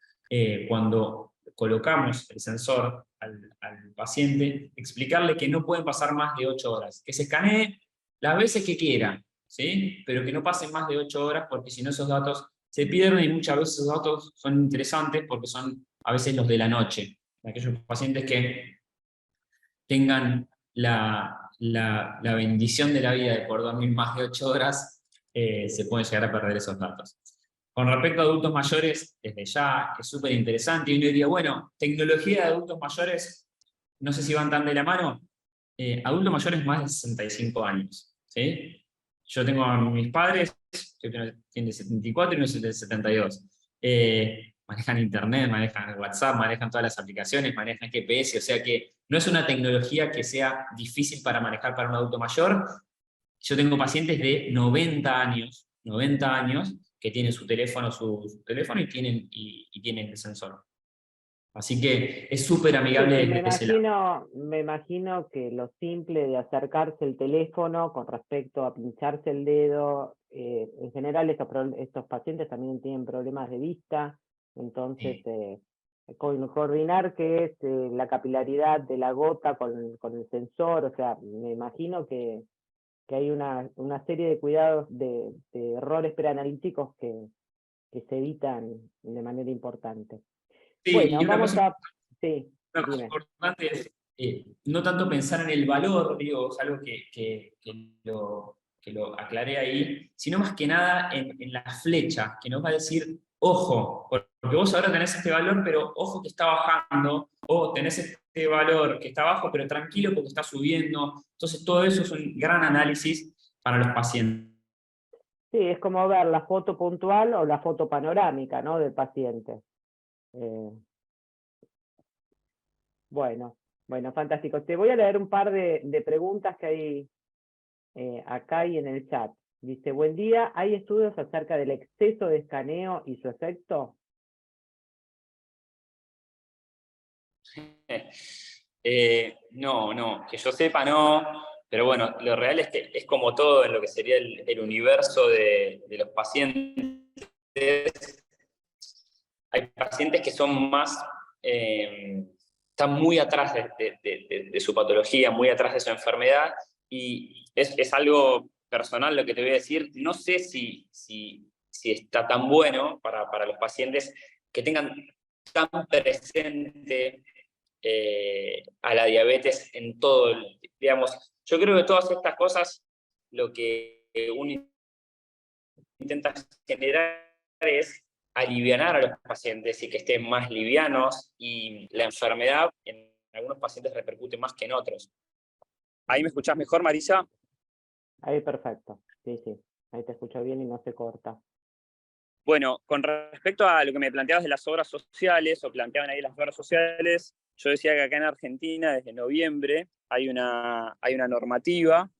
cuando colocamos el sensor al paciente, explicarle que no pueden pasar más de 8 horas, que se escanee las veces que quiera, ¿sí? Pero que no pasen más de 8 horas porque si no esos datos se pierden y muchas veces esos datos son interesantes porque son a veces los de la noche. Aquellos pacientes que tengan la bendición de la vida de poder dormir más de 8 horas, se pueden llegar a perder esos datos. Con respecto a adultos mayores, desde ya es súper interesante. Y uno diría, bueno, tecnología de adultos mayores, no sé si van tan de la mano. Adultos mayores más de 65 años, ¿sí? Yo tengo a mis padres, que tienen de 74 y uno de 72. Manejan internet, manejan WhatsApp, manejan todas las aplicaciones, manejan GPS, o sea que no es una tecnología que sea difícil para manejar para un adulto mayor. Yo tengo pacientes de 90 años que tienen su teléfono y tienen el sensor. Así que es súper Sí, amigable sí, desde ese lado. me imagino que lo simple de acercarse el teléfono con respecto a pincharse el dedo, en general estos pacientes también tienen problemas de vista, entonces coordinar que es la capilaridad de la gota con el sensor, o sea, me imagino que hay una serie de cuidados de errores preanalíticos que se evitan de manera importante. Sí, Bueno, y una vamos cosa a... Sí, Una cosa dime. importante es no tanto pensar en el valor, digo, es algo que lo aclaré ahí, sino más que nada en la flecha, que nos va a decir, ojo, porque vos ahora tenés este valor, pero ojo que está bajando, o tenés este valor que está bajo, pero tranquilo porque está subiendo. Entonces, todo eso es un gran análisis para los pacientes. Sí, es como ver la foto puntual o la foto panorámica, ¿no? Del paciente. Eh, bueno, bueno, fantástico. Te voy a leer un par de preguntas que hay acá y en el chat. Dice, buen día, ¿hay estudios acerca del exceso de escaneo y su efecto? No, que yo sepa no, pero bueno, lo real es que es como todo en lo que sería el universo de los pacientes. hay pacientes que son más, están muy atrás de su patología, muy atrás de su enfermedad, y es algo personal lo que te voy a decir. No sé si está tan bueno para los pacientes que tengan tan presente a la diabetes en todo, digamos, yo creo que todas estas cosas, lo que uno intenta generar es alivianar a los pacientes y que estén más livianos, y la enfermedad en algunos pacientes repercute más que en otros. ¿Ahí me escuchás mejor, Marisa? Ahí perfecto, sí, sí, ahí te escucho bien y no se corta. Bueno, con respecto a lo que me planteabas de las obras sociales, o planteaban ahí las obras sociales, yo decía que acá en Argentina, desde noviembre, hay una normativa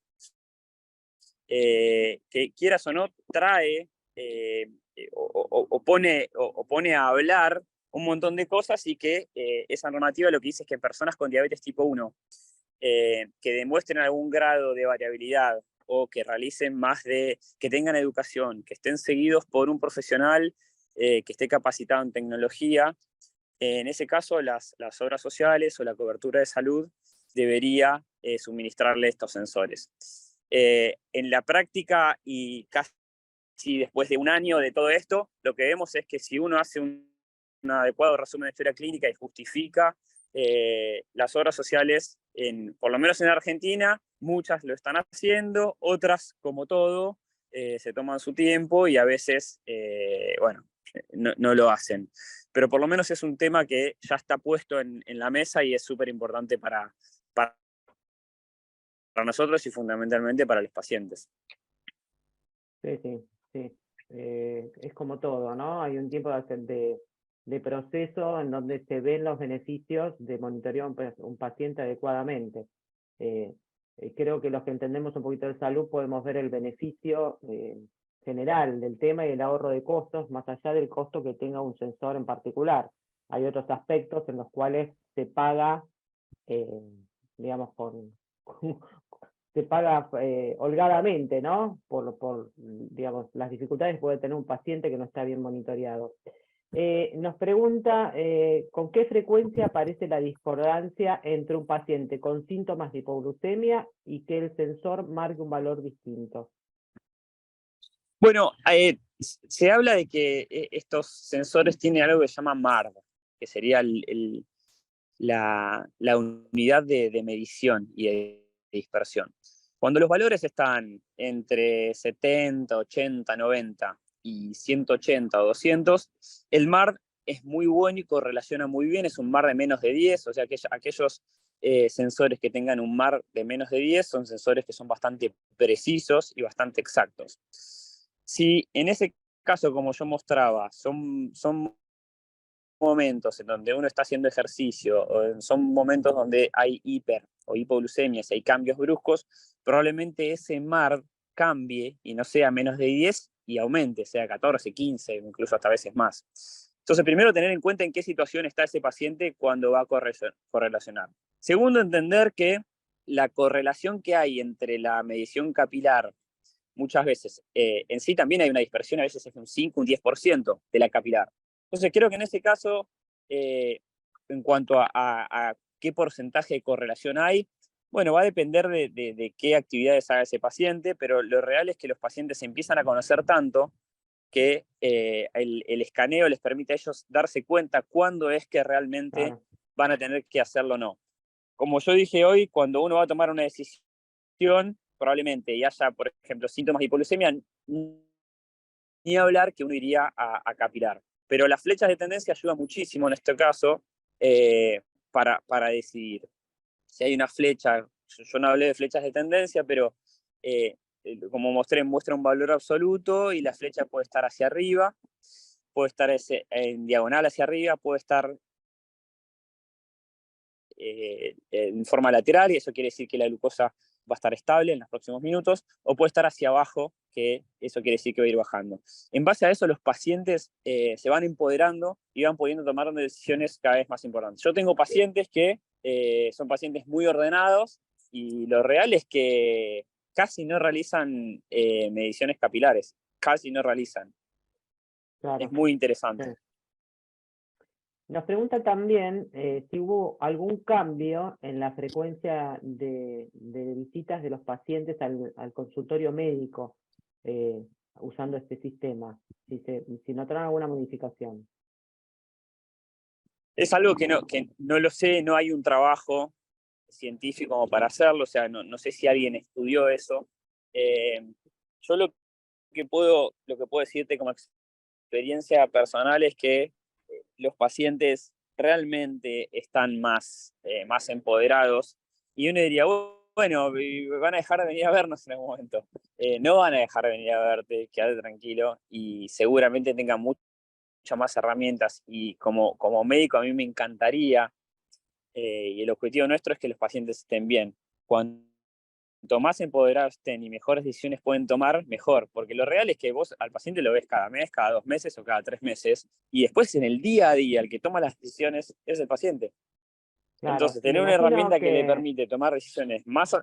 que, quieras o no, trae o pone a hablar un montón de cosas, y que esa normativa lo que dice es que personas con diabetes tipo 1 que demuestren algún grado de variabilidad, o que realicen que tengan educación, que estén seguidos por un profesional que esté capacitado en tecnología, en ese caso las obras sociales o la cobertura de salud debería suministrarle estos sensores. En la práctica, y casi después de un año de todo esto, lo que vemos es que si uno hace un adecuado resumen de historia clínica y justifica las obras sociales, por lo menos en Argentina, muchas lo están haciendo, otras, como todo, se toman su tiempo y a veces, bueno, no lo hacen. Pero por lo menos es un tema que ya está puesto en la mesa, y es súper importante para nosotros y fundamentalmente para los pacientes. Sí, sí, sí. Es como todo, ¿no? Hay un tiempo de proceso en donde se ven los beneficios de monitorear un paciente adecuadamente. Eh, Creo que los que entendemos un poquito de salud podemos ver el beneficio general del tema y el ahorro de costos, más allá del costo que tenga un sensor en particular. Hay otros aspectos en los cuales se paga, eh, digamos, se paga holgadamente, ¿no? Digamos, las dificultades que puede tener un paciente que no está bien monitoreado. Nos pregunta, ¿con qué frecuencia aparece la discordancia entre un paciente con síntomas de hipoglucemia y que el sensor marque un valor distinto? Bueno, se habla de que estos sensores tienen algo que se llama MARD, que sería la unidad de medición y de dispersión. Cuando los valores están entre 70, 80, 90 y 180 o 200, el MARD es muy bueno y correlaciona muy bien, es un MARD de menos de 10, o sea que aquellos sensores que tengan un MARD de menos de 10 son sensores que son bastante precisos y bastante exactos. Si en ese caso, como yo mostraba, son momentos en donde uno está haciendo ejercicio, o son momentos donde hay hiper o hipoglucemias y hay cambios bruscos, probablemente ese MARD cambie y no sea menos de 10 y aumente, sea 14, 15, incluso hasta veces más. Entonces, primero, tener en cuenta en qué situación está ese paciente cuando va a correlacionar. Segundo, entender que la correlación que hay entre la medición capilar, muchas veces, en sí también hay una dispersión, a veces es un 5, un 10% de la capilar. Entonces creo que en ese caso, en cuanto a qué porcentaje de correlación hay, bueno, va a depender de qué actividades haga ese paciente, pero lo real es que los pacientes se empiezan a conocer tanto que el escaneo les permite a ellos darse cuenta cuándo es que realmente Claro, van a tener que hacerlo o no. Como yo dije hoy, cuando uno va a tomar una decisión, probablemente y haya, por ejemplo, síntomas de hipoglucemia, ni hablar que uno iría a capilar. Pero las flechas de tendencia ayudan muchísimo en este caso para decidir. Si hay una flecha, yo no hablé de flechas de tendencia, pero como mostré, muestra un valor absoluto y la flecha puede estar hacia arriba, puede estar en diagonal hacia arriba, puede estar en forma lateral, y eso quiere decir que la glucosa va a estar estable en los próximos minutos, o puede estar hacia abajo, que eso quiere decir que va a ir bajando. En base a eso, los pacientes se van empoderando y van pudiendo tomar decisiones cada vez más importantes. Yo tengo pacientes que son pacientes muy ordenados, y lo real es que casi no realizan mediciones capilares, casi no realizan. Es claro. muy Sí. interesante. Nos pregunta también si hubo algún cambio en la frecuencia de visitas de los pacientes al consultorio médico usando este sistema, si notaron alguna modificación. Es algo que no lo sé, no hay un trabajo científico como para hacerlo, o sea, no sé si alguien estudió eso. Yo lo que puedo decirte como experiencia personal es que los pacientes realmente están más empoderados y uno diría, bueno, van a dejar de venir a vernos en algún momento. No van a dejar de venir a verte, quédate tranquilo y seguramente tengan muchas más herramientas y como médico a mí me encantaría y el objetivo nuestro es que los pacientes estén bien. Cuanto más empoderados estén y mejores decisiones pueden tomar, mejor, porque lo real es que vos al paciente lo ves cada mes, cada 2 meses o cada 3 meses, y después en el día a día el que toma las decisiones es el paciente. Claro, Entonces, me tener una imagino herramienta que le que, permite tomar decisiones más.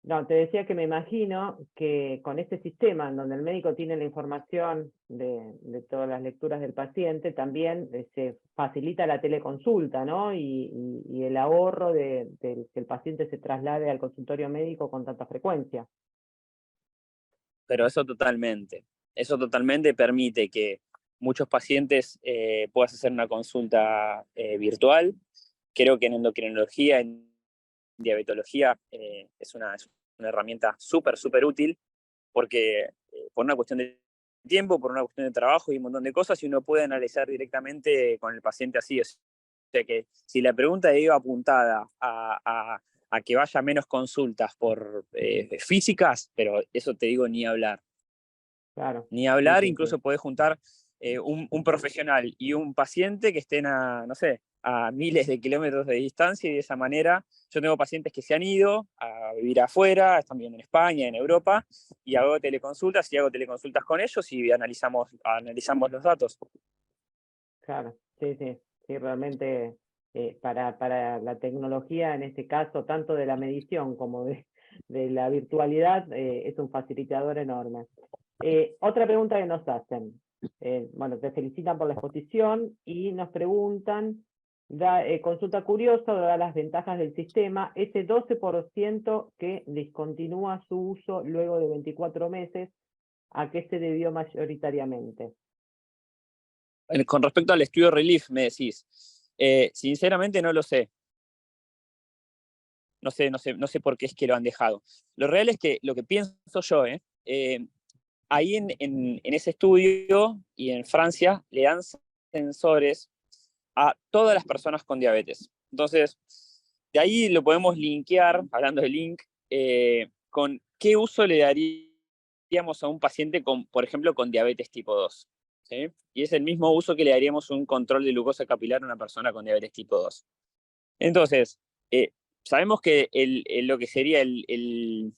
no, te decía que me imagino que con este sistema en donde el médico tiene la información de todas las lecturas del paciente, también se facilita la teleconsulta, ¿no? Y el ahorro de que el paciente se traslade al consultorio médico con tanta frecuencia. Pero eso totalmente permite que muchos pacientes puedas hacer una consulta virtual. Creo que en endocrinología, en diabetología, es una herramienta súper útil porque por una cuestión de tiempo, por una cuestión de trabajo y un montón de cosas, y uno puede analizar directamente con el paciente así. O sea que si la pregunta iba apuntada a que vaya menos consultas por físicas, pero eso te digo ni hablar. Claro, Ni sí, hablar, sí, sí. incluso podés juntar un profesional y un paciente que estén no sé, a miles de kilómetros de distancia y de esa manera yo tengo pacientes que se han ido a vivir afuera, están viviendo en España, en Europa, y hago teleconsultas con ellos y analizamos los datos. Claro, sí, sí, sí, realmente para la tecnología, en este caso, tanto de la medición como de la virtualidad, es un facilitador enorme. Otra pregunta que nos hacen, bueno, te felicitan por la exposición y nos preguntan, consulta curiosa, dadas las ventajas del sistema, ese 12% que discontinúa su uso luego de 24 meses, ¿a qué se debió mayoritariamente? Con respecto al estudio Relief, me decís, sinceramente no lo sé. No sé por qué es que lo han dejado. Lo real es que lo que pienso yo, ahí en ese estudio y en Francia le dan sensores a todas las personas con diabetes. Entonces, de ahí lo podemos linkear, hablando de link, con qué uso le daríamos a un paciente, por ejemplo, con diabetes tipo 2. ¿Sí? Y es el mismo uso que le daríamos un control de glucosa capilar a una persona con diabetes tipo 2. Entonces, eh, sabemos que lo que sería el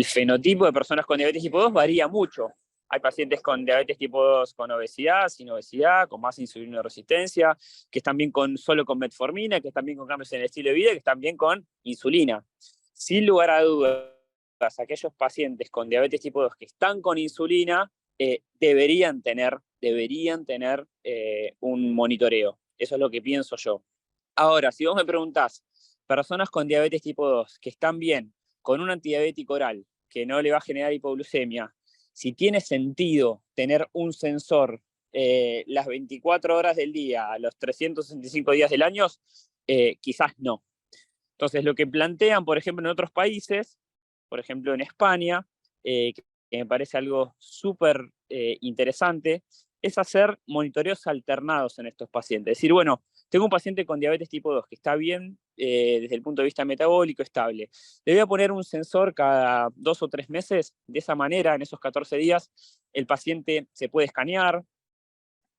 fenotipo de personas con diabetes tipo 2 varía mucho. Hay pacientes con diabetes tipo 2 con obesidad, sin obesidad, con más insulinoresistencia, que están bien solo con metformina, que están bien con cambios en el estilo de vida, que están bien con insulina. Sin lugar a dudas, aquellos pacientes con diabetes tipo 2 que están con insulina deberían tener un monitoreo. Eso es lo que pienso yo. Ahora, si vos me preguntás, personas con diabetes tipo 2 que están bien, con un antidiabético oral que no le va a generar hipoglucemia, si tiene sentido tener un sensor las 24 horas del día, los 365 días del año, quizás no. Entonces, lo que plantean, por ejemplo, en otros países, por ejemplo en España, que me parece algo súper interesante, es hacer monitoreos alternados en estos pacientes. Es decir, bueno, tengo un paciente con diabetes tipo 2 que está bien desde el punto de vista metabólico, estable. Le voy a poner un sensor cada 2 o 3 meses. De esa manera, en esos 14 días, el paciente se puede escanear,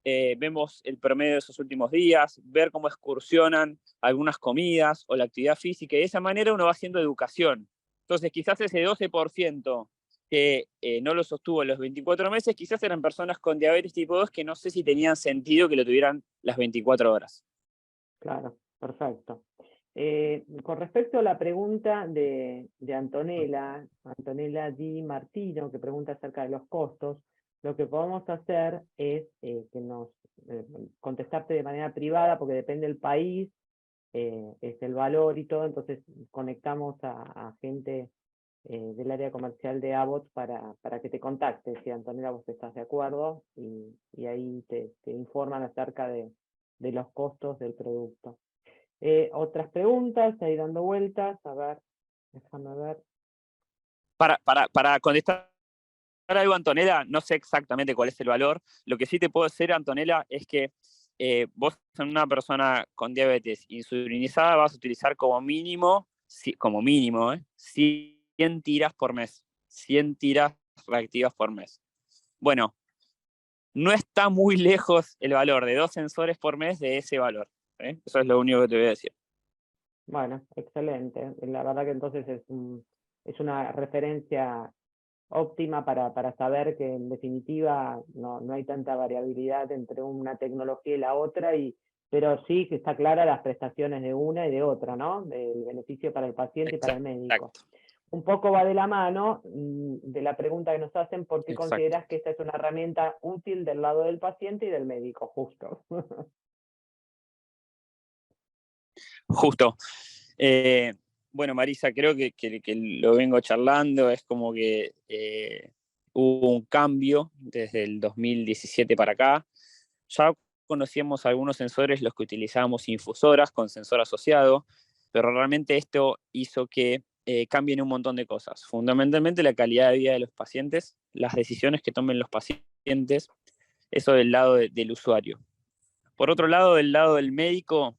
vemos el promedio de esos últimos días, ver cómo excursionan algunas comidas o la actividad física, y de esa manera uno va haciendo educación. Entonces, quizás ese 12% que no lo sostuvo en los 24 meses, quizás eran personas con diabetes tipo 2 que no sé si tenían sentido que lo tuvieran las 24 horas. Claro, perfecto. Con respecto a la pregunta de Antonella Di Martino, que pregunta acerca de los costos, lo que podemos hacer es contestarte de manera privada, porque depende del país, es el valor y todo, entonces conectamos a gente del área comercial de Abbott para que te contacte, si Antonella vos estás de acuerdo, y ahí te informan acerca de los costos del producto. Otras preguntas, ahí dando vueltas, a ver, déjame ver. Para contestar algo, Antonella, no sé exactamente cuál es el valor. Lo que sí te puedo decir, Antonella, es que vos en una persona con diabetes insulinizada vas a utilizar como mínimo 100 tiras por mes. 100 tiras reactivas por mes. Bueno, no está muy lejos el valor de 2 sensores por mes de ese valor. Eso es lo único que te voy a decir. Bueno, excelente. La verdad que entonces es una referencia óptima para saber que en definitiva no hay tanta variabilidad entre una tecnología y la otra, pero sí que está clara las prestaciones de una y de otra, ¿no? Del beneficio para el paciente y para el médico. Exacto. Un poco va de la mano de la pregunta que nos hacen: ¿por qué Exacto. consideras que esta es una herramienta útil del lado del paciente y del médico? Justo. Justo. Bueno, Marisa, creo que lo vengo charlando, es como que hubo un cambio desde el 2017 para acá. Ya conocíamos algunos sensores, los que utilizábamos infusoras con sensor asociado, pero realmente esto hizo que cambien un montón de cosas. Fundamentalmente la calidad de vida de los pacientes, las decisiones que tomen los pacientes, eso del lado del usuario. Por otro lado, del lado del médico,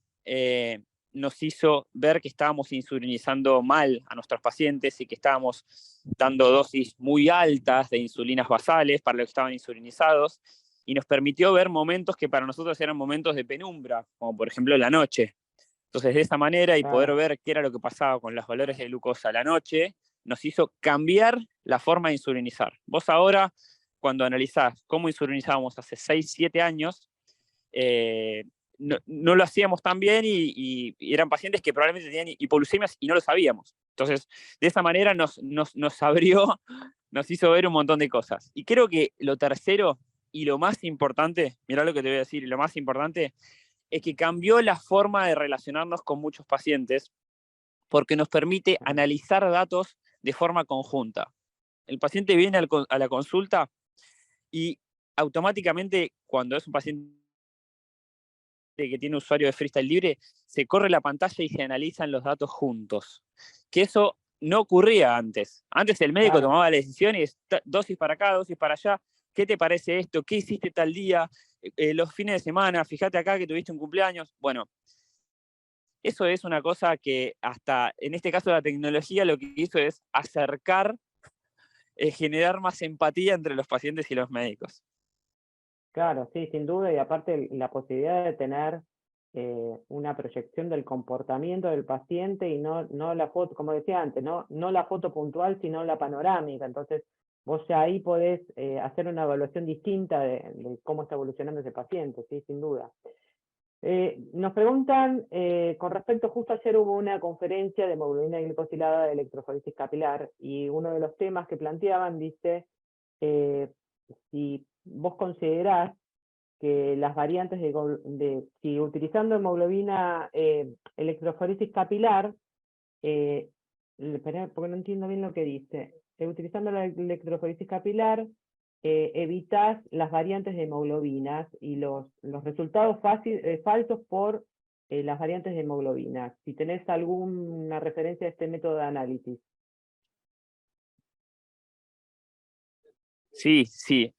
nos hizo ver que estábamos insulinizando mal a nuestros pacientes y que estábamos dando dosis muy altas de insulinas basales para los que estaban insulinizados, y nos permitió ver momentos que para nosotros eran momentos de penumbra, como por ejemplo la noche. Entonces, de esa manera, y poder ver qué era lo que pasaba con los valores de glucosa a la noche, nos hizo cambiar la forma de insulinizar. Vos ahora, cuando analizás cómo insulinizábamos hace 6, 7 años, no lo hacíamos tan bien y eran pacientes que probablemente tenían hipoglucemias y no lo sabíamos. Entonces, de esa manera nos abrió, nos hizo ver un montón de cosas. Y creo que lo tercero y lo más importante, mirá lo que te voy a decir, lo más importante es que cambió la forma de relacionarnos con muchos pacientes, porque nos permite analizar datos de forma conjunta. El paciente viene a la consulta y automáticamente, cuando es un paciente que tiene usuario de Freestyle Libre, se corre la pantalla y se analizan los datos juntos. Que eso no ocurría antes. Antes el médico tomaba la decisión y dosis para acá, dosis para allá. ¿Qué te parece esto? ¿Qué hiciste tal día? Los fines de semana, fíjate acá que tuviste un cumpleaños. Bueno, eso es una cosa que hasta en este caso la tecnología lo que hizo es acercar, generar más empatía entre los pacientes y los médicos. Claro, sí, sin duda, y aparte la posibilidad de tener una proyección del comportamiento del paciente y no la foto, como decía antes, no la foto puntual, sino la panorámica. Entonces, vos ya ahí podés hacer una evaluación distinta de cómo está evolucionando ese paciente, sí, sin duda. Nos preguntan, con respecto, justo ayer hubo una conferencia de hemoglobina glicosilada de electroforesis capilar, y uno de los temas que planteaban dice, si vos considerás que las variantes si utilizando hemoglobina electroforesis capilar, espera, porque no entiendo bien lo que dice, utilizando la electroforesis capilar, evitas las variantes de hemoglobinas y los resultados falsos por las variantes de hemoglobinas. Si tenés alguna referencia a este método de análisis. Sí, sí.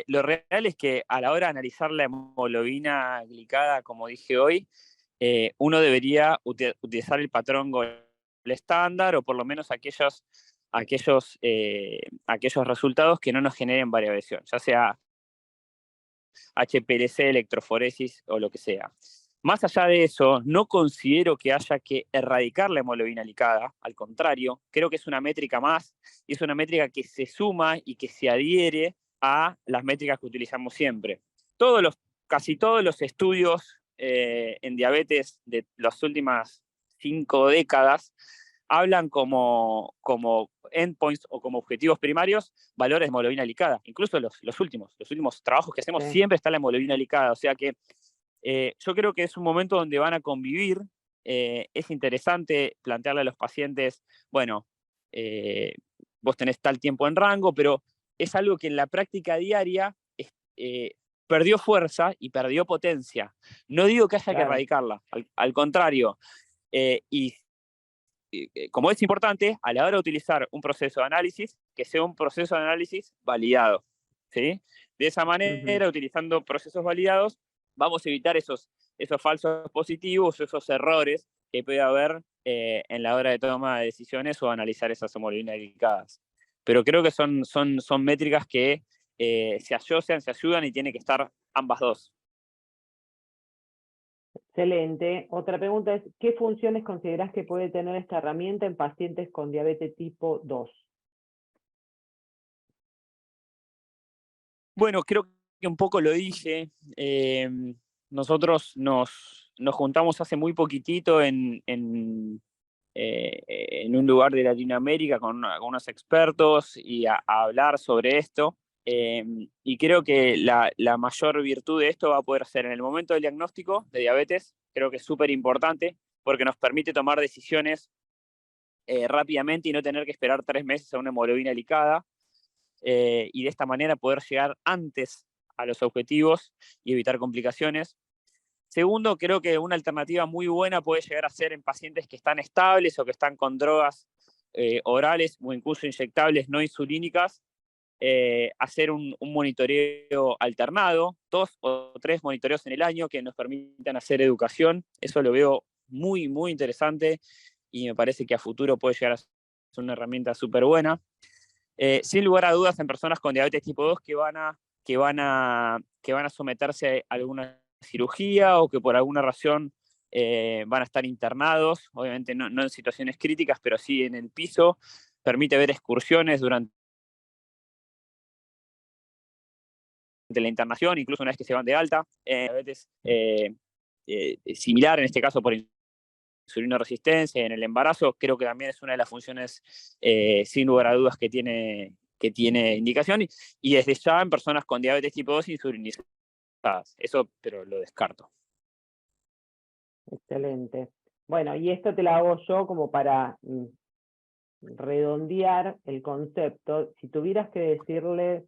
Lo real es que a la hora de analizar la hemoglobina glicada, como dije hoy, uno debería utilizar el patrón Gold estándar, o por lo menos aquellos resultados que no nos generen variación, ya sea HPLC, electroforesis o lo que sea. Más allá de eso, no considero que haya que erradicar la hemoglobina glicada, al contrario, creo que es una métrica más, y es una métrica que se suma y que se adhiere a las métricas que utilizamos siempre. Casi todos los estudios en diabetes de las últimas 5 décadas hablan como endpoints o como objetivos primarios valores de hemoglobina glicada. Incluso los últimos trabajos que hacemos Sí. siempre está la hemoglobina glicada. O sea que yo creo que es un momento donde van a convivir. Es interesante plantearle a los pacientes, bueno, vos tenés tal tiempo en rango, pero es algo que en la práctica diaria perdió fuerza y perdió potencia. No digo que haya que Claro. erradicarla, al contrario. Y como es importante, a la hora de utilizar un proceso de análisis, que sea un proceso de análisis validado, ¿sí? De esa manera, utilizando procesos validados, vamos a evitar esos falsos positivos, esos errores que puede haber en la hora de toma de decisiones o analizar esas hemoglobina glicadas. Pero creo que son métricas que se asocian, se ayudan y tiene que estar ambas dos. Excelente. Otra pregunta es, ¿qué funciones considerás que puede tener esta herramienta en pacientes con diabetes tipo 2? Bueno, creo que un poco lo dije. Nosotros nos juntamos hace muy poquitito en un lugar de Latinoamérica con algunos expertos y a hablar sobre esto. Y creo que la mayor virtud de esto va a poder ser en el momento del diagnóstico de diabetes. Creo que es súper importante porque nos permite tomar decisiones rápidamente y no tener que esperar 3 meses a una hemoglobina glicada. Y de esta manera poder llegar antes a los objetivos y evitar complicaciones. Segundo, creo que una alternativa muy buena puede llegar a ser en pacientes que están estables o que están con drogas orales o incluso inyectables no insulínicas, hacer un monitoreo alternado, 2 o 3 monitoreos en el año que nos permitan hacer educación. Eso lo veo muy, muy interesante y me parece que a futuro puede llegar a ser una herramienta súper buena. Sin lugar a dudas, en personas con diabetes tipo 2 que van a someterse a alguna cirugía o que por alguna razón van a estar internados, obviamente no en situaciones críticas, pero sí en el piso, permite ver excursiones durante la internación, incluso una vez que se van de alta. Diabetes similar, en este caso por insulinoresistencia, en el embarazo, creo que también es una de las funciones, sin lugar a dudas, que tiene indicación, y desde ya en personas con diabetes tipo 2 insulinizadas. Eso, pero lo descarto. Excelente. Bueno, y esto te lo hago yo como para redondear el concepto. Si tuvieras que decirle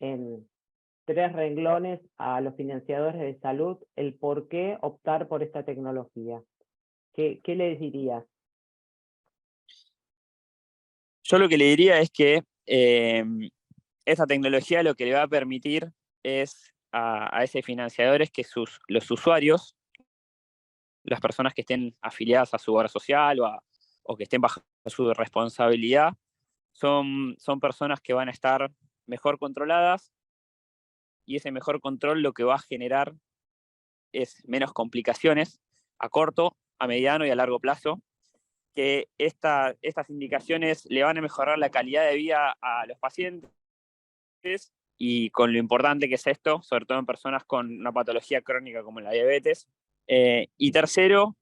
en 3 renglones a los financiadores de salud el por qué optar por esta tecnología, ¿qué les dirías? Yo lo que le diría es que esta tecnología lo que le va a permitir es a ese financiadores que los usuarios, las personas que estén afiliadas a su obra social o que estén bajo su responsabilidad, son personas que van a estar mejor controladas, y ese mejor control lo que va a generar es menos complicaciones a corto, a mediano y a largo plazo, que estas indicaciones le van a mejorar la calidad de vida a los pacientes, y con lo importante que es esto, sobre todo en personas con una patología crónica como la diabetes. Y tercero,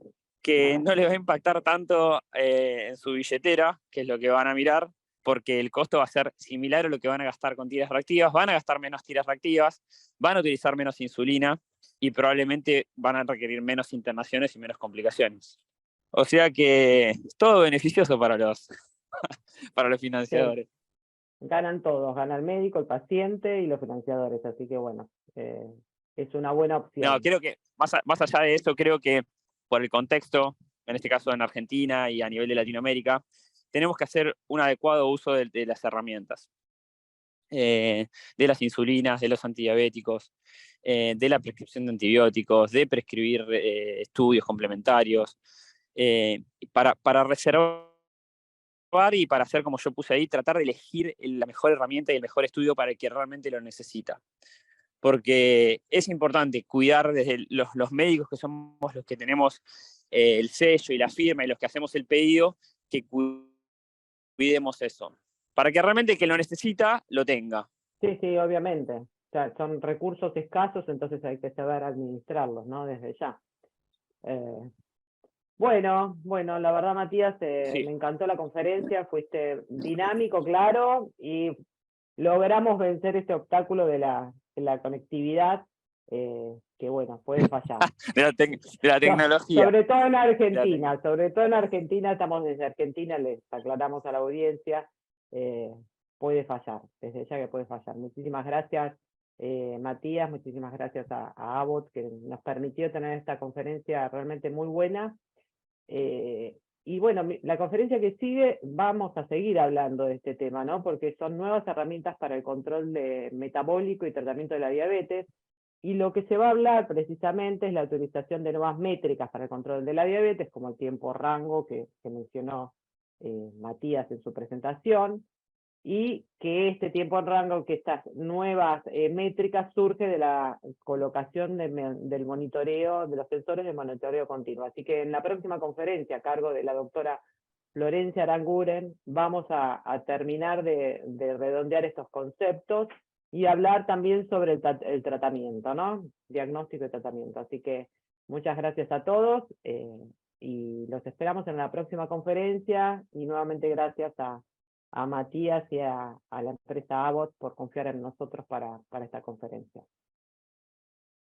que no les va a impactar tanto en su billetera, que es lo que van a mirar, porque el costo va a ser similar a lo que van a gastar con tiras reactivas, van a gastar menos tiras reactivas, van a utilizar menos insulina y probablemente van a requerir menos internaciones y menos complicaciones. O sea que es todo beneficioso para los, para los Sí, financiadores. ganan todos, gana el médico, el paciente y los financiadores, así que bueno, es una buena No, opción. creo que más allá de eso, creo que por el contexto, en este caso en Argentina y a nivel de Latinoamérica, tenemos que hacer un adecuado uso de las herramientas, de las insulinas, de los antidiabéticos, de la prescripción de antibióticos, de prescribir estudios complementarios, para reservar y para hacer como yo puse ahí, tratar de elegir la mejor herramienta y el mejor estudio para el que realmente lo necesita. Porque es importante cuidar desde los médicos, que somos los que tenemos el sello y la firma y los que hacemos el pedido, que cuidemos eso, para que realmente el que lo necesita lo tenga. Sí, sí, obviamente. O sea, son recursos escasos, entonces hay que saber administrarlos, ¿no? Desde ya. Eh, Bueno, la verdad, Matías, Sí. me encantó la conferencia, fuiste dinámico, claro, y logramos vencer este obstáculo de la conectividad, que bueno, puede fallar. De la tecnología. Sobre todo en De la Argentina, estamos desde Argentina, les aclaramos a la audiencia, puede fallar, desde ya que puede fallar. Muchísimas gracias, Matías, muchísimas gracias a Abbott, que nos permitió tener esta conferencia realmente muy buena. Y bueno, la conferencia que sigue vamos a seguir hablando de este tema, ¿no? Porque son nuevas herramientas para el control metabólico y tratamiento de la diabetes. Y lo que se va a hablar precisamente es la utilización de nuevas métricas para el control de la diabetes, como el tiempo rango que mencionó Matías en su presentación, y que este tiempo en rango, que estas nuevas métricas surge de la colocación del monitoreo, de los sensores de monitoreo continuo. Así que en la próxima conferencia, a cargo de la doctora Florencia Aranguren, vamos a terminar de redondear estos conceptos y hablar también sobre el tratamiento, ¿no? Diagnóstico y tratamiento. Así que muchas gracias a todos y los esperamos en la próxima conferencia, y nuevamente gracias a Matías y a la empresa Abbott por confiar en nosotros para esta conferencia.